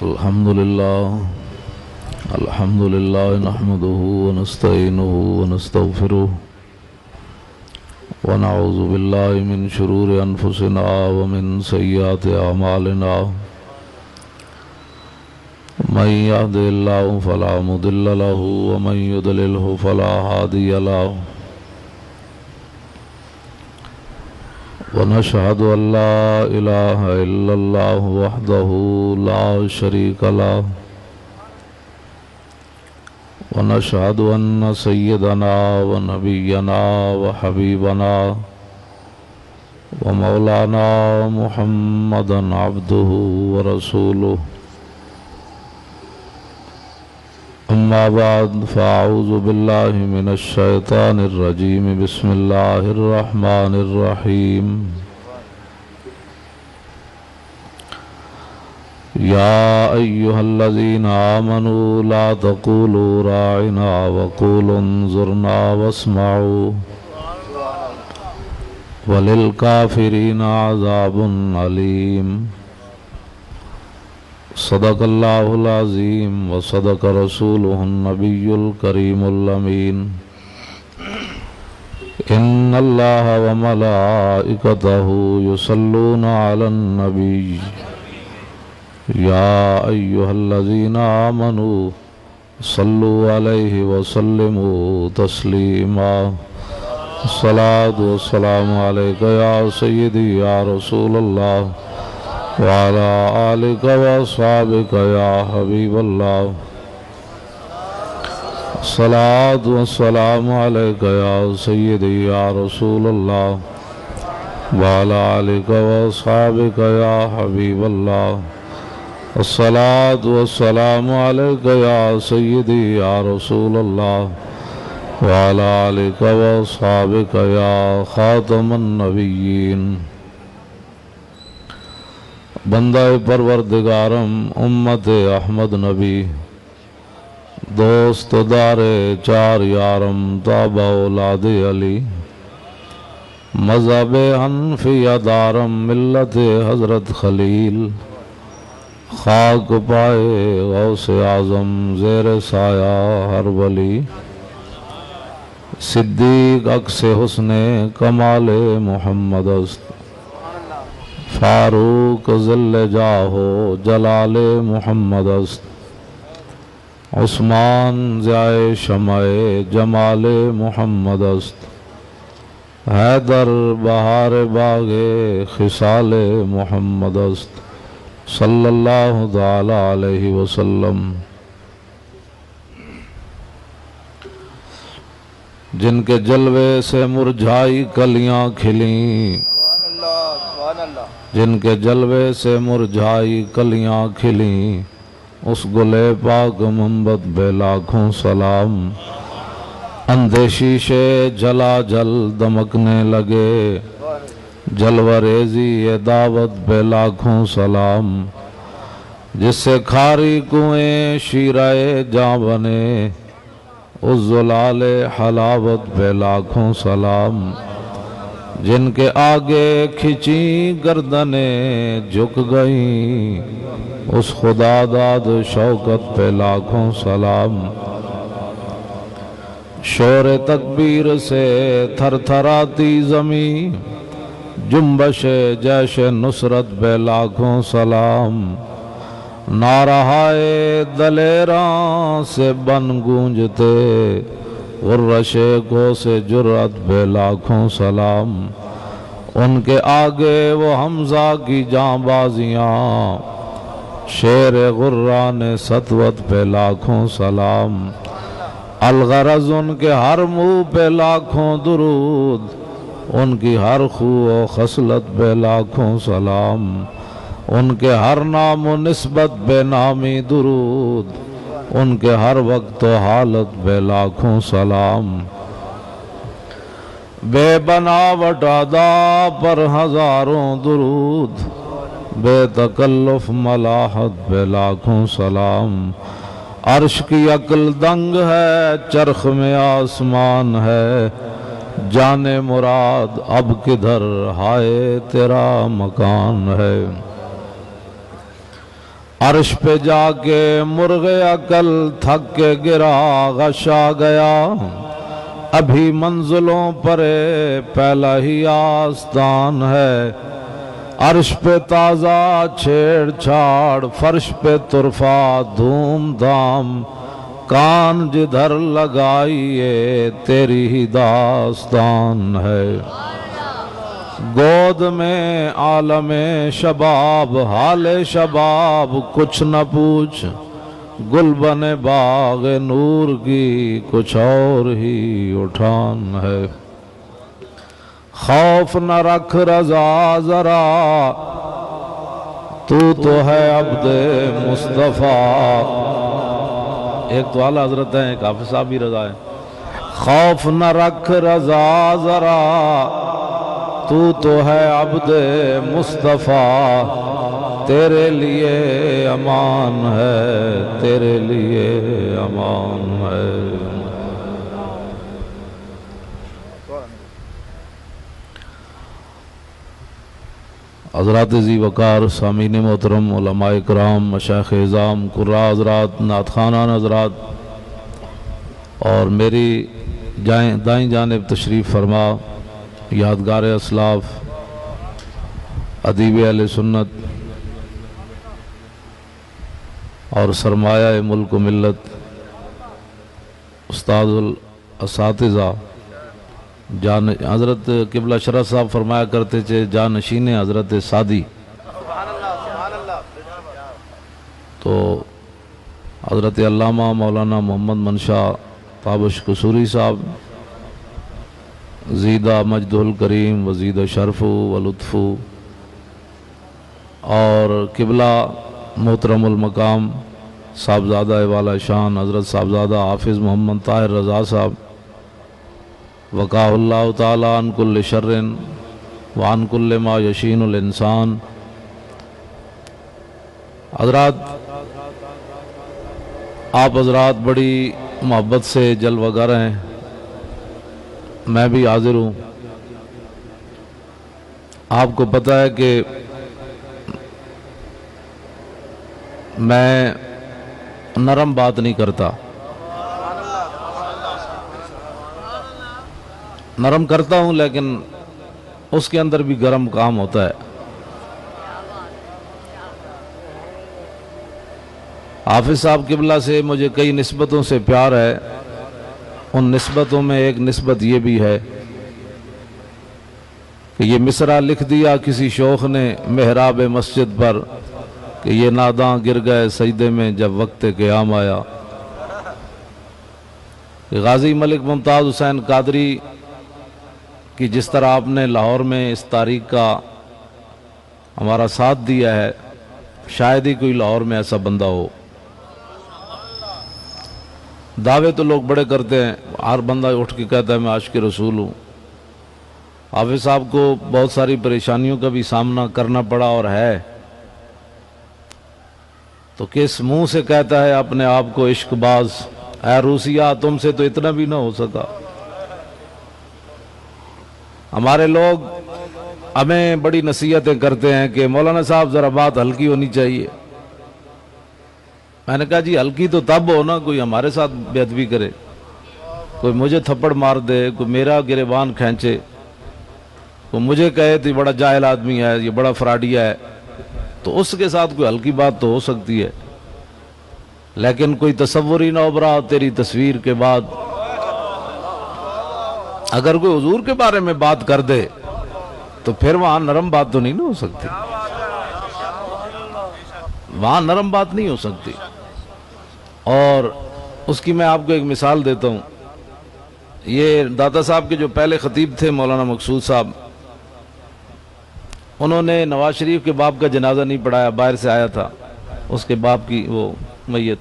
الحمد لله نحمده ونستعينه ونستغفره ونعوذ بالله من شرور أنفسنا ومن سيئات أعمالنا من يهده الله فلا مضل له ومن يضلله فلا هادي له ونشهد أن لا إله إلا الله وحده لا شريك له ونشهد أن سيدنا ونبينا وحبيبنا ومولانا محمدا عبده ورسوله أما بعد فأعوذ بالله من الشيطان الرجيم بسم الله الرحمن الرحيم يا أيها الذين آمنوا لا تقولوا راعنا وقولوا انظرنا واسمعوا وللكافرين عذاب أليم صدق الله العظيم وصدق رسوله النبي الكريم الأمين إن الله وملائكته يصلون على النبي يا أيها الذين آمنوا صلوا عليه وسلموا تسليما الصلاة والسلام عليك يا سيدي يا رسول الله وعلى آلك وأصحابك يا حبيب الله الصلاة والسلام عليك يا سيدي يا رسول الله وعلى آلك وأصحابك يا حبيب الله الصلاة والسلام عليك يا سيدي يا رسول الله وعلى آلك وأصحابك يا خاتم النبيين بندہ پروردگارم امت احمد نبی دوست دار چار یارم تابع اولاد علی مذہب حنفیہ دارم ملت حضرت خلیل خاک پائے غوث اعظم زیر سایہ ہر ولی صدیق عکس حسن کمال محمد است فاروق ذل جاہو جلال محمد است عثمان ضیاء شمع جمال محمد است حیدر بہار باغ خصال محمد است صلی اللہ تعالی علیہ وسلم جن کے جلوے سے مرجھائی کلیاں کھلیں جن کے جلوے سے مرجھائی کلیاں کھلیں اس گلے پاک منبت بے لاکھوں سلام اندھے شیشے جلا جل دمکنے لگے جلوہ ریزی یہ دعوت بے لاکھوں سلام جس سے کھاری کنویں شیرہ جاں بنے اس زلال حلاوت بے لاکھوں سلام جن کے آگے کھچی گردنیں جھک گئیں اس خدا داد شوکت پہ لاکھوں سلام شور تکبیر سے تھر تھراتی زمین جنبش جیش نصرت پہ لاکھوں سلام نعرہائے دلیراں سے بن گونجتے غرش کو سے جرأت بے لاکھوں سلام ان کے آگے وہ حمزہ کی جاں بازیاں شیر غران سطوت پہ لاکھوں سلام الغرض ان کے ہر منہ پہ لاکھوں درود ان کی ہر خو و خصلت پہ لاکھوں سلام ان کے ہر نام و نسبت بے نامی درود ان کے ہر وقت و حالت بے لاکھوں سلام بے بناوٹ ادا پر ہزاروں درود بے تکلف ملاحت بے لاکھوں سلام عرش کی عقل دنگ ہے چرخ میں آسمان ہے جانے مراد اب کدھر ہائے تیرا مکان ہے عرش پہ جا کے مرغ عقل تھک کے گرا غش آ گیا، ابھی منزلوں پر پہلا ہی آستان ہے، عرش پہ تازہ چھیڑ چھاڑ فرش پہ طرفہ دھوم دھام، کان جدھر لگائیے تیری ہی داستان ہے، گود میں عالم شباب حال شباب کچھ نہ پوچھ، گل بنے باغ نور کی کچھ اور ہی اٹھان ہے، خوف نہ رکھ رضا ذرا تو ہے عبد مصطفیٰ، ایک تو اعلیٰ حضرت ہیں، ایک حافظ صاحب بھی رضا ہے، خوف نہ رکھ رضا ذرا تو ہے عبد مصطفیٰ، تیرے لیے امان ہے، تیرے لیے امان ہے۔ حضرات ذی وقار، سامعین محترم، علماء کرام، مشائخ اعظام، قراء حضرات، نعت خوانان حضرات، اور میری دائیں جانب تشریف فرما یادگار اسلاف، ادیب اہل سنت اور سرمایہ ملک و ملت، استاد الاساتذہ، حضرت قبلہ شرح صاحب فرمایا کرتے تھے جانشین حضرت سادی، تو حضرت علامہ مولانا محمد منشا تابش قصوری صاحب، زیدہ مجد الکریم وزید شرف و لطف، اور قبلہ محترم المقام صاحبزادہ والا شان حضرت صاحبزادہ حافظ محمد طاہر رضا صاحب، وقاہ اللہ تعالی عن کل شر وعن کل ما یشین الانسان۔ حضرات، آپ حضرات بڑی محبت سے جلوہ گر ہیں، میں بھی حاضر ہوں۔ آپ کو پتہ ہے کہ میں نرم بات نہیں کرتا، نرم کرتا ہوں لیکن اس کے اندر بھی گرم کام ہوتا ہے۔ حافظ صاحب قبلہ سے مجھے کئی نسبتوں سے پیار ہے، ان نسبتوں میں ایک نسبت یہ بھی ہے کہ یہ مصرع لکھ دیا کسی شوخ نے محراب مسجد پر کہ یہ ناداں گر گئے سجدے میں جب وقت قیام آیا۔ غازی ملک ممتاز حسین قادری کی جس طرح آپ نے لاہور میں اس تاریخ کا ہمارا ساتھ دیا ہے، شاید ہی کوئی لاہور میں ایسا بندہ ہو۔ دعوے تو لوگ بڑے کرتے ہیں، ہر بندہ اٹھ کے کہتا ہے میں عاشق رسول ہوں۔ حافظ صاحب کو بہت ساری پریشانیوں کا بھی سامنا کرنا پڑا اور ہے، تو کس منہ سے کہتا ہے اپنے آپ کو عشق باز؟ اے روسیہ، تم سے تو اتنا بھی نہ ہو سکا۔ ہمارے لوگ ہمیں بڑی نصیحتیں کرتے ہیں کہ مولانا صاحب ذرا بات ہلکی ہونی چاہیے۔ میں نے کہا جی ہلکی تو تب ہو نا کوئی ہمارے ساتھ بے ادبی کرے، کوئی مجھے تھپڑ مار دے، کوئی میرا گریبان کھینچے، کوئی مجھے کہے تو یہ بڑا جاہل آدمی ہے، یہ بڑا فراڈیا ہے، تو اس کے ساتھ کوئی ہلکی بات تو ہو سکتی ہے، لیکن کوئی تصور ہی نہ ابھرا تیری تصویر کے بعد۔ اگر کوئی حضور کے بارے میں بات کر دے تو پھر وہاں نرم بات تو نہیں ہو سکتی، وہاں نرم بات نہیں ہو سکتی۔ اور اس کی میں آپ کو ایک مثال دیتا ہوں۔ یہ داتا صاحب کے جو پہلے خطیب تھے مولانا مقصود صاحب، انہوں نے نواز شریف کے باپ کا جنازہ نہیں پڑھایا، باہر سے آیا تھا اس کے باپ کی وہ میت،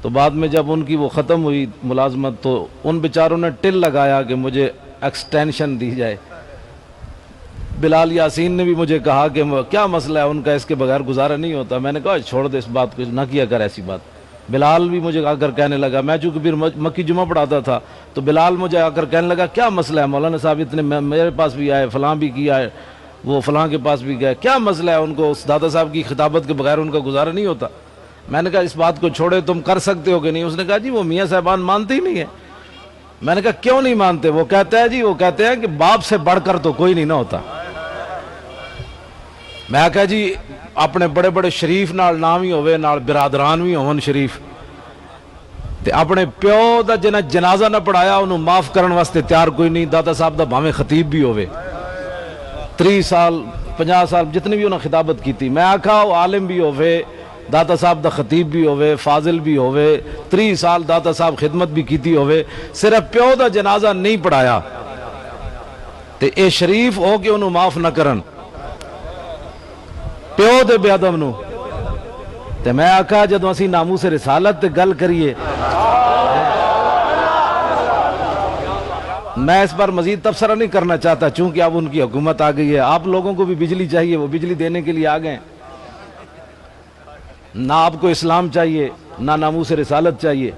تو بعد میں جب ان کی وہ ختم ہوئی ملازمت تو ان بیچاروں نے ٹل لگایا کہ مجھے ایکسٹینشن دی جائے۔ بلال یاسین نے بھی مجھے کہا کہ کیا مسئلہ ہے ان کا، اس کے بغیر گزارا نہیں ہوتا۔ میں نے کہا چھوڑ دے اس بات کو، نہ کیا کر ایسی بات۔ بلال بھی مجھے آ کر کہنے لگا، میں چونکہ پھر مکی جمعہ پڑھاتا تھا تو بلال مجھے آ کر کہنے لگا کیا مسئلہ ہے مولانا صاحب، اتنے میرے پاس بھی آئے، فلاں بھی کیا ہے، وہ فلاں کے پاس بھی گئے، کیا مسئلہ ہے ان کو اس دادا صاحب کی خطابت کے بغیر ان کا گزارا نہیں ہوتا؟ میں نے کہا اس بات کو چھوڑے، تم کر سکتے ہو کہ نہیں؟ اس نے کہا جی وہ میاں صاحبان مانتے ہی نہیں ہے۔ میں نے کہا کیوں نہیں مانتے؟ وہ کہتے ہیں جی، وہ کہتے ہیں کہ باپ سے بڑھ کر تو کوئی نہیں نہ ہوتا۔ میں کہا جی اپنے بڑے بڑے شریف نال نام ہی ہوئے، نال برادران بھی ہون شریف، تے اپنے پیو دا جنہ جنازہ نہ پڑھایا انہوں معاف کرن واسطے تیار کوئی نہیں۔ دادا صاحب دا بھاویں خطیب بھی ہوئے، 30 سال 50 سال جتنی بھی انہوں نے خطابت کی تھی، میں آکھا وہ عالم بھی ہوئے، داتا صاحب دا خطیب بھی ہوئے، فاضل بھی ہوئے، 30 سال داتا صاحب خدمت بھی کیتی ہوئے، صرف پیو دا جنازہ نہیں پڑھایا تے اے شریف ہو کے انہوں معاف نہ کرن پیو دے بے ادب نو۔ تے میں آکھا جدو اسی ناموس رسالت تے گل کریے، میں اس پر مزید تبصرہ نہیں کرنا چاہتا چونکہ اب ان کی حکومت آ گئی ہے، آپ لوگوں کو بھی بجلی چاہیے، وہ بجلی دینے کے لیے آ گئے، نہ آپ کو اسلام چاہیے نہ ناموس رسالت چاہیے،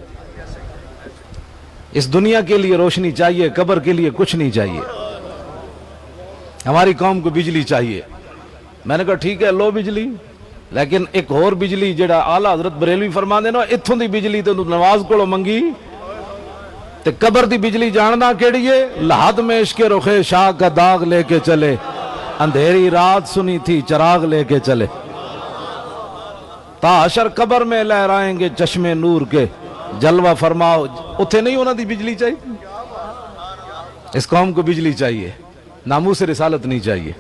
اس دنیا کے لیے روشنی چاہیے، قبر کے لیے کچھ نہیں چاہیے، ہماری قوم کو بجلی چاہیے۔ میں نے کہا ٹھیک ہے لو بجلی، لیکن ایک اور بجلی جڑا آلہ حضرت بریلوی فرما دینا، اتھوں دی بجلی تو نواز کو منگی تے قبر دی بجلی جاننا کیڑی ہے؟ لحد میں عشق رخ شاہ کا داغ لے کے چلے، اندھیری رات سنی تھی چراغ لے کے چلے، تا حشر قبر میں لہرائیں گے چشم نور کے، جلوہ فرماؤ۔ اتھے نہیں ہونا دی بجلی چاہیے، اس قوم کو بجلی چاہیے، ناموس رسالت نہیں چاہیے۔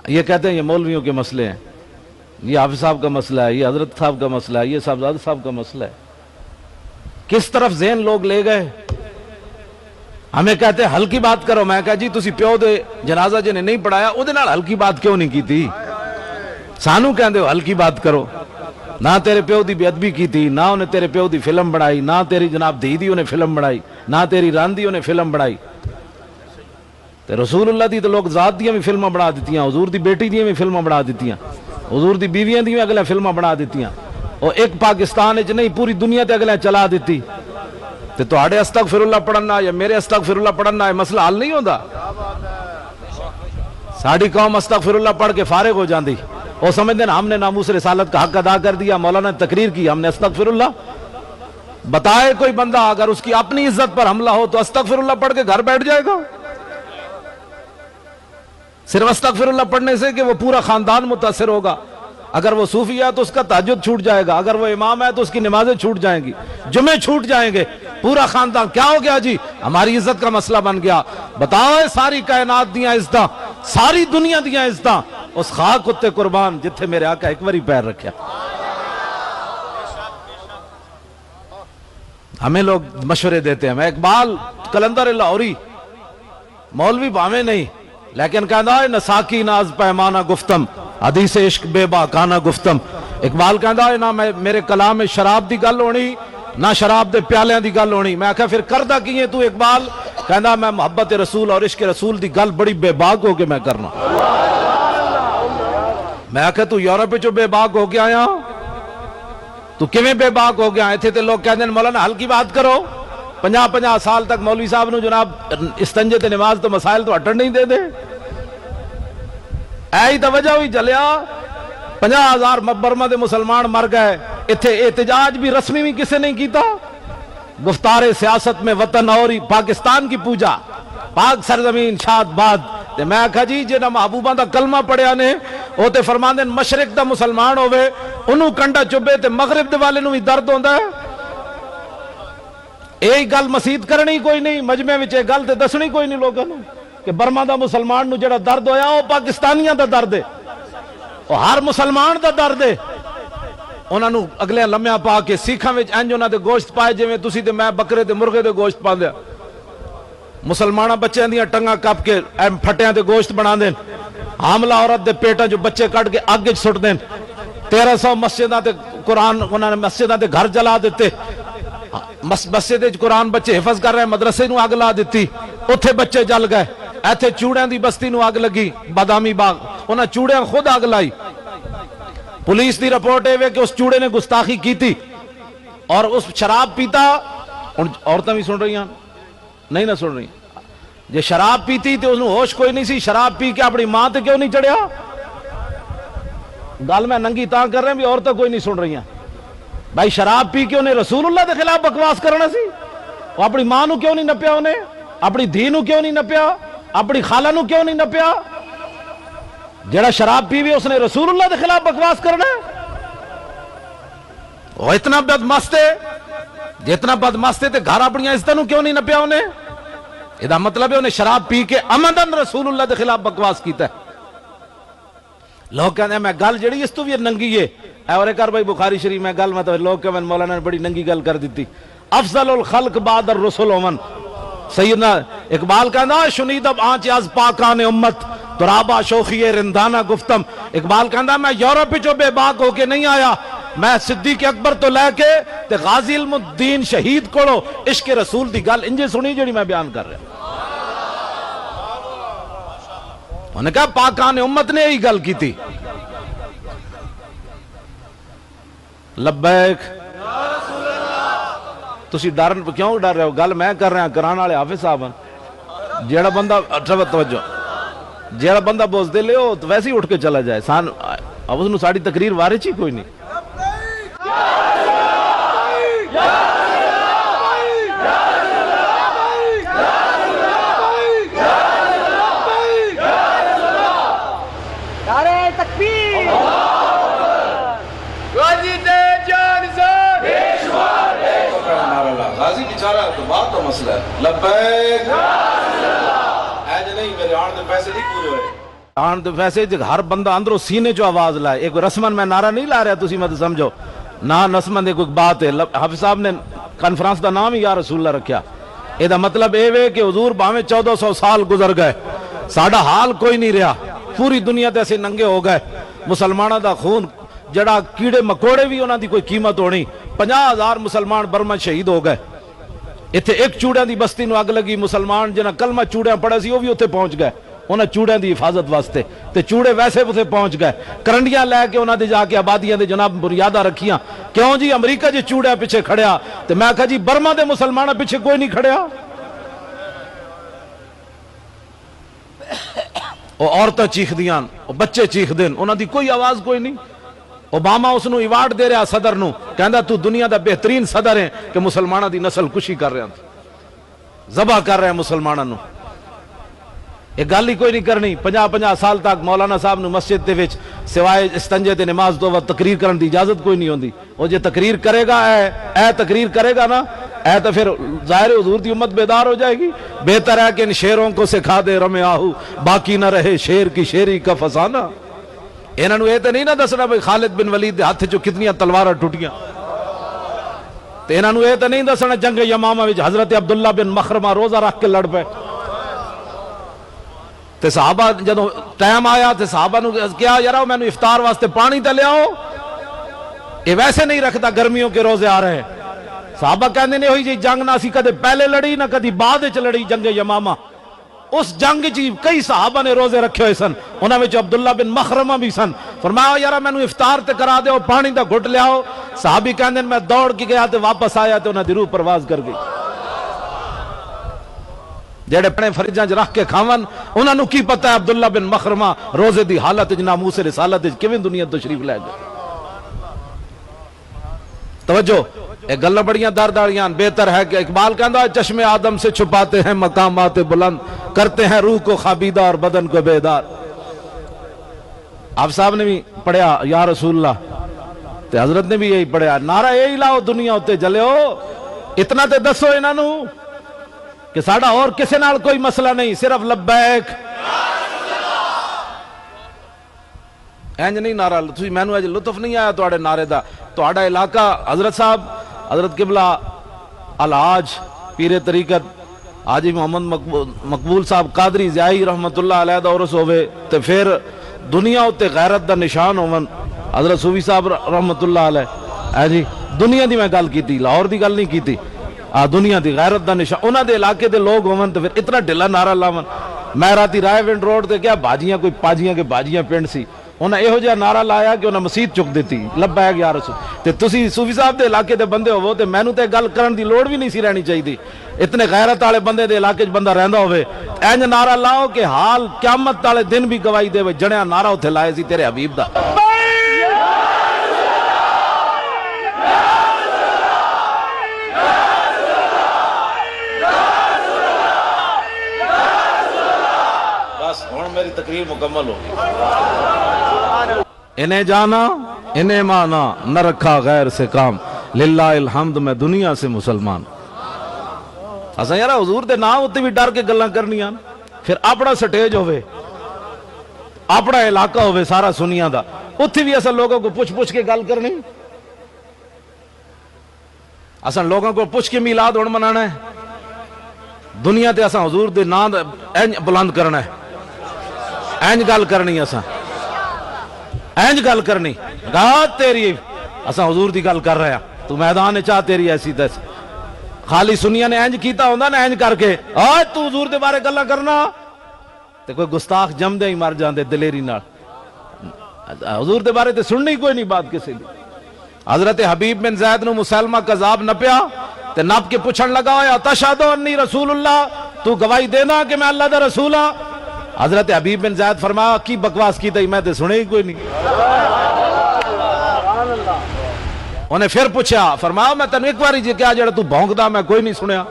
یہ کہتے ہیں یہ مولویوں کے مسئلے ہیں، یہ حافظ صاحب کا مسئلہ ہے، یہ حضرت صاحب کا مسئلہ ہے، یہ صاحبزادہ صاحب کا مسئلہ ہے۔ کس طرف ذہن لوگ لے گئے؟ ہمیں کہتے ہیں ہلکی بات کرو، میں کہا جی تسی پیو دے جنازہ جنہیں نہیں پڑھایا او دے نال ہلکی بات کیوں نہیں کی تھی؟ سانو کہندے ہو ہلکی بات کرو، نہ تیرے پیو دی بے ادبی کی تھی، نہ انہیں تیرے پیو دی فلم بنائی، نہ تیری جناب دی انہیں فلم بنائی، نہ تیری راندی انہیں فلم بنائی، تے رسول اللہ دی تو لوگ ذات دیاں بھی فلمیں بنا دیتیاں، حضور دی بیٹی دیاں بھی فلمیں بنا دیتیاں، حضور دی بیویاں دی اگلے فلمیں بنا دیتیاں، اور ایک پاکستان اچ نہیں پوری دنیا تے اگلے چلا دیتی، تے تہاڈے استغفر اللہ پڑھنا یا میرے استغفر اللہ پڑھنا ہے مسئلہ حل نہیں ہوندا۔ ساڑی قوم استغفر اللہ پڑھ کے فارغ ہو جاندی، وہ سمجھتے ہیں ہم نے ناموس رسالت کا حق ادا کر دیا، مولانا نے تقریر کی، ہم نے استغفر اللہ۔ بتائے کوئی بندہ اگر اس کی اپنی عزت پر حملہ ہو تو استغفر اللہ پڑھ کے گھر بیٹھ جائے گا؟ صرف استغفر اللہ پڑھنے سے کہ وہ پورا خاندان متاثر ہوگا؟ اگر وہ صوفی ہے تو اس کا تہجد چھوٹ جائے گا، اگر وہ امام ہے تو اس کی نمازیں چھوٹ جائیں گی، جمعے چھوٹ جائیں گے، پورا خاندان کیا ہو گیا جی؟ ہماری عزت کا مسئلہ بن گیا۔ بتاؤ ساری کائنات دیاں عزتاں، ساری دنیا دیاں عزتاں اس خاک کتے قربان جتھے میرے آقا ایک باری پیر رکھیا۔ ہمیں لوگ مشورے دیتے ہیں، میں اقبال کلندر لاہوری مولوی بھاویں نہیں لیکن کہندا ہے نساکی ناز پیمانہ گفتم، حدیث عشق بے باکانہ گفتم۔ اقبال کہندا ہے نہ میرے کلام میں شراب دی گل ہونی نہ شراب دے پیالیاں دی گل ہونی۔ میں کہا پھر کردہ کیے تو اقبال؟ کہندا میں محبت رسول اور عشق رسول دی گل بڑی بے باک ہو کے میں کرنا۔ میں کہا تو یورپ جو بے باک ہو گیا آیا، تو کیویں بے باک ہو گیا؟ ایتھے تے لوگ کہندے ہیں مولانا ہلکی بات کرو، 50 سال تک مولوی صاحب نو جناب استنجے تے نماز تو مسائل تو ہٹن نہیں دے دے۔ ایہی تو وجہ ہوئی جلیا 50,000 برما دے مسلمان مر گئے، ایتھے احتجاج بھی رسمی بھی کسے نہیں کیتا۔ گفتار سیاست میں وطن اور پاکستان کی پوجا، پاک سرزمین شاد باد۔ تے میں کہا جی جنہاں محبوباں دا کلمہ پڑھیا نے وہ تے فرماندے مشرق دا مسلمان ہوئے انہوں کنڈا چبے تے مغرب دے والے نو بھی درد ہوندا ہے۔ یہی گل مسیت کرنی کوئی نہیں، مجمع وچ یہ گل تے دسنی کوئی نہیں لوگوں نے کہ برما دا مسلمان نو جڑا درد ہویا وہ پاکستانیاں دا درد ہے، وہ ہر مسلمان دا درد ہے۔ انہاں نو اگلے لمحہ پا کے سکھاں وچ انج انہاں دے گوشت پائے جویں تسی تے میں بکرے تے مرغے دے گوشت پاندیا، مسلمانہ بچیاں دیاں ٹنگاں کپ کے پھٹیاں تے گوشت بنا دین، حاملہ عورت دے پیٹاں جو بچے کٹ کے اگ وچ سٹ دین، 1300 مسجداں تے قرآن انہاں نے مسجداں تے گھر جلا دیتے، مسجد قرآن بچے حفظ کر رہے مدرسے نو اگ لا دیتی، اتھے بچے جل گئے۔ ایتھے چوڑیاں دی بستی نو اگ لگی بادامی باغ، انہاں چوڑیاں خود اگ لائی، پولیس دی رپورٹ ہے کہ اس چوڑے نے گستاخی کی تھی اور اس شراب پیتا۔ عورتیں بھی سن رہی ہیں نہیں نہ سن رہی؟ جے شراب پیتی تے انہوں ہوش کوئی نہیں سی، شراب پی کے اپنی ماں تے کیوں نہیں چڑھیا؟ گل میں ننگی تاں کر رہے ہیں بھی عورتیں کوئی نہیں سن رہی ہیں بھائی، شراب پی کے انہیں رسول اللہ دے خلاف بکواس کرنا سی؟ وہ اپنی ماں نو کیوں نہیں نپیا؟ انہیں اپنی دھی نو کیوں نہیں نپیا؟ اپنی خالہ نو کیوں نہیں نپیا؟ جڑا شراب پیوے اس نے رسول اللہ دے خلاف بکواس کرنا ہے؟ وہ اتنا بد مست ہے، جتنا بد مست ہے تے گھر اپنی عزتوں نو کیوں نہیں نپیا انہیں؟ یہ مطلب ہے انہیں شراب پی کے عمدن رسول اللہ دے خلاف بکواس کیتا ہے۔ لوگ کہتے ہیں میں گل جڑی اس تو بھی ننگی ہے، اے اور کر بھائی بخاری شریف میں گل مطلب لوگ کہتے ہیں مولانا نے بڑی ننگی گل کر دیتی۔ افضل الخلق بعد الرسل امن، سیدنا اقبال کہنا شنیدب آنچ از پاکان امت ترابا شوخی رندانہ گفتم۔ اقبال کہنا میں یورپ جو بے باک ہو کے نہیں آیا، میں صدیق اکبر تو لے کے تے غازی علم الدین شہید کوڑو عشق رسول دی گل انجے سنی جڑی میں بیان کر رہا ہوں۔ انہوں نے کہا پاکان امت نے یہی گل کی تھی۔ لبیک تسی ڈر کیوں ڈر رہے ہو؟ گل میں کر رہا ہوں، کران والے حافظ صاحب ہیں۔ جیڑا بندہ توجہ، جیڑا بندہ بوز دے لے ہو تو ویسے ہی اٹھ کے چلا جائے، اب اس نے ساری تقریر وارچ ہی کوئی نہیں۔ غازی بیچارہ تو بات تو مسئلہ ہے، لبیک اے جو نہیں میرے آن دے پیسے نہیں پورے ہوئے، آن دے پیسے ہر بندہ اندروں سینے جو آواز لائے۔ ایک رسمن میں نعرہ نہیں لا رہا تسی مت سمجھو نا، رسمن ایک بات ہے۔ حافظ صاحب نے کانفرنس دا نام ہی یا رسول اللہ رکھیا، اے دا مطلب اے وے کہ حضور باویں 1400 سال گزر گئے، ساڈا حال کوئی نہیں رہا، پوری دنیا تے ایسے ننگے ہو گئے، مسلمانہ دا خون جڑا کیڑے مکوڑے بھی انہاں دی کوئی قیمت ہونی، 50,000 مسلمان برما شہید ہو گئے۔ اتھے ایک چوڑیاں دی بستی نو اگ لگی، مسلمان جنہاں کلمہ چوڑیاں پڑھے سی وہ بھی اتھے پہنچ گئے انہاں چوڑیاں دی حفاظت واسطے، تے چوڑے ویسے اتھے پہنچ گئے، کرنڈیاں لے کے انہاں دے جا کے آبادیاں دے جناب بنیادہ رکھیاں۔ کیوں جی امریکہ جی چوڑیاں پیچھے کھڑیا، تے میں کہا جی برما دے مسلمانہ پیچھے کوئی نہیں کھڑیا۔ وہ عورتیں چیخ دیاں، وہ بچے چیخ دین، انہاں دی کوئی آواز کوئی نہیں۔ اوباما اس نو ایوارڈ دے رہا صدر نو، کہندا تو دنیا دا بہترین صدر ہے کہ مسلمانہ دی نسل کشی کر رہے ہیں، ذبح کر رہے ہیں مسلمانہ نو۔ ایک گل ہی کوئی نہیں کرنی۔ 50 سال تک مولانا صاحب نو مسجد دے وچ سوائے استنجے تے نماز تو وقت تقریر کرن دی اجازت کوئی نہیں ہوندی۔ وہ جے تقریر کرے گا اے تقریر کرے گا نا، اے تو پھر ظاہر حضور دی امت بیدار ہو جائے گی۔ بہتر ہے کہ ان شیروں کو سکھا دے رمے آہو، باقی نہ رہے شیر کی شیری کا فسانہ۔ انہوں نے یہ تو نہیں نہ دسنا بھئی خالد بن ولید دے ہاتھ جو کتنیاں تلواریں ٹوٹیاں، تو انہوں نے یہ تو نہیں دسنا جنگ یمامہ وچ حضرت عبداللہ بن مخرمہ روزہ رکھ کے لڑ پے، تے صحابہ جدوں ٹائم آیا تے صحابہ نو کیا یارو میں نو افطار واسطے پانی تے لے آؤ، یہ ویسے نہیں رکھتا گرمیوں کے روزے آ رہے ہیں۔ صحابہ کہندے نے ہوئی جی جنگ نہ سی کدے پہلے لڑی نہ کدی بعد وچ لڑی جنگ یمامہ، اس جنگ جی کئی صحابہ نے روزے رکھے ہوئے سن، انہاں وچ عبداللہ بن مخرمہ بھی سن۔ فرمایا یارا میں نو افطار تے کرا دے اور پانی دا گھٹ لے آؤ۔ صحابی کہندے میں دوڑ کے گیا تے واپس آیا تے انہاں دی روح پرواز کر گئی۔ جڑے اپنے فریجاں چ رکھ کے کھاون انہاں نو کی پتہ ہے عبداللہ بن مخرمہ روزے دی حالت وچ ناموس رسالت وچ کیویں دنیا تشریف لے گئے۔ توجہ، ایک گلاں بڑیاں درد والیاں۔ بہتر ہے کہ اقبال کہندا چشم آدم سے چھپاتے ہیں مقامات بلند، کرتے ہیں روح کو خابیدہ اور بدن کو بیدار۔ آپ صاحب نے بھی پڑھیا یا رسول اللہ، تے حضرت نے بھی یہی پڑھیا، نعرہ یہی لاؤ دنیا ہوتے جلے ہو، اتنا تے دسو انہاں نو کہ ساڑا اور کسے نال کوئی مسئلہ نہیں، صرف لبیک اینج نہیں نعرہ۔ میں نو لطف نہیں آیا تواڈے نعرے دا، تواڈا علاقہ حضرت صاحب حضرت قبلہ الحاج پیر طریقت حاجی محمد مقبول صاحب قادری زیائی رحمت اللہ علیہ دا عرس ہوئے تے پھر دنیا ہوتے غیرت دا نشان ہوون حضرت صوفی صاحب رحمت اللہ علیہ، جی دنیا دی میں گل کیتی، لاہور دی گل نہیں کیتی، دنیا دی غیرت دا نشان، انہاں دے علاقے دے لوگ ہوون تے پھر اتنا ڈھلا نعرہ لاون۔ میں راتی رائے ونڈ روڈ تے کیا بھاجیاں کوئی پاجیاں کے بھاجیاں پنڈ سی، انہیں ਇਹੋ ਜਿਹਾ ਨਾਰਾ ਲਾਇਆ ਕਿ ਉਹਨਾਂ ਮਸੀਤ ਚੁੱਕ ਦਿੱਤੀ, ਲੱਬੈਕ ਯਾ ਰਸੂਲ। ਤੇ ਤੁਸੀਂ ਸੂਫੀ ਸਾਹਿਬ ਦੇ ਇਲਾਕੇ ਦੇ ਬੰਦੇ ਹੋਵੋ ਤੇ ਮੈਨੂੰ ਤੇ ਗੱਲ ਕਰਨ ਦੀ ਲੋੜ ਵੀ ਨਹੀਂ ਸੀ ਰਹਿਣੀ ਚਾਹੀਦੀ। ਇਤਨੇ ਗੈਰਤ ਵਾਲੇ ਬੰਦੇ ਦੇ ਇਲਾਕੇ 'ਚ ਬੰਦਾ ਰਹਿੰਦਾ ਹੋਵੇ, ਇੰਜ ਨਾਰਾ ਲਾਓ ਕਿ ਹਾਲ ਕਿਆਮਤ ਵਾਲੇ ਦਿਨ ਵੀ ਗਵਾਹੀ ਦੇਵੇ, ਜਣਿਆ ਨਾਰਾ ਉੱਥੇ ਲਾਇਆ ਸੀ ਤੇਰੇ ਹਬੀਬ ਦਾ। بس ہن میری تقریر مکمل ہو گئی۔ انہیں جانا انہیں مانا نہ رکھا غیر سے کام، للہ الحمد میں دنیا سے مسلمان۔ اساں یار حضور دے نام اتے بھی ڈر کے گلاں کرنیاں، پھر اپنا سٹیج ہوئے، اپنا علاقہ ہوئے سارا سنیاں دا، اتھے بھی اساں لوگوں کو پوچھ کے گل کرنی، اساں لوگوں کو پوچھ کے میلاد ہن منانا ہے، دنیا تے اساں حضور دے نام اینج بلند کرنا ہے، اینج گل کرنی، اساں اینج گل کرنی، گاہ تیری اساں حضور دی گل کر رہے ہیں، تو میدان چاہ تیری ایسی دس خالی سنیا نے اینج کیتا ہوندہ نا، اینج کر کے آج تو حضور دے بارے گلہ کرنا تے کوئی گستاخ جم دے ہی مر جان دے دلیری نال، حضور دے بارے تے سننی کوئی نہیں بات کسی لی۔ حضرت حبیب بن زید نو مسلمہ قذاب نپیا تے نپ کے پوچھن لگا یا تشہدو انی رسول اللہ، تو گواہی دینا کہ میں اللہ دا رسول ہاں؟ حضرت حبیب بن زید فرمایا کی بکواس کی تھی، میں تے سنے ہی کوئی نہیں۔ انہیں پھر پوچھا، فرمایا میں تنو ایک باری جی کیا جڑا تو بھونکدا میں کوئی نہیں سنیا۔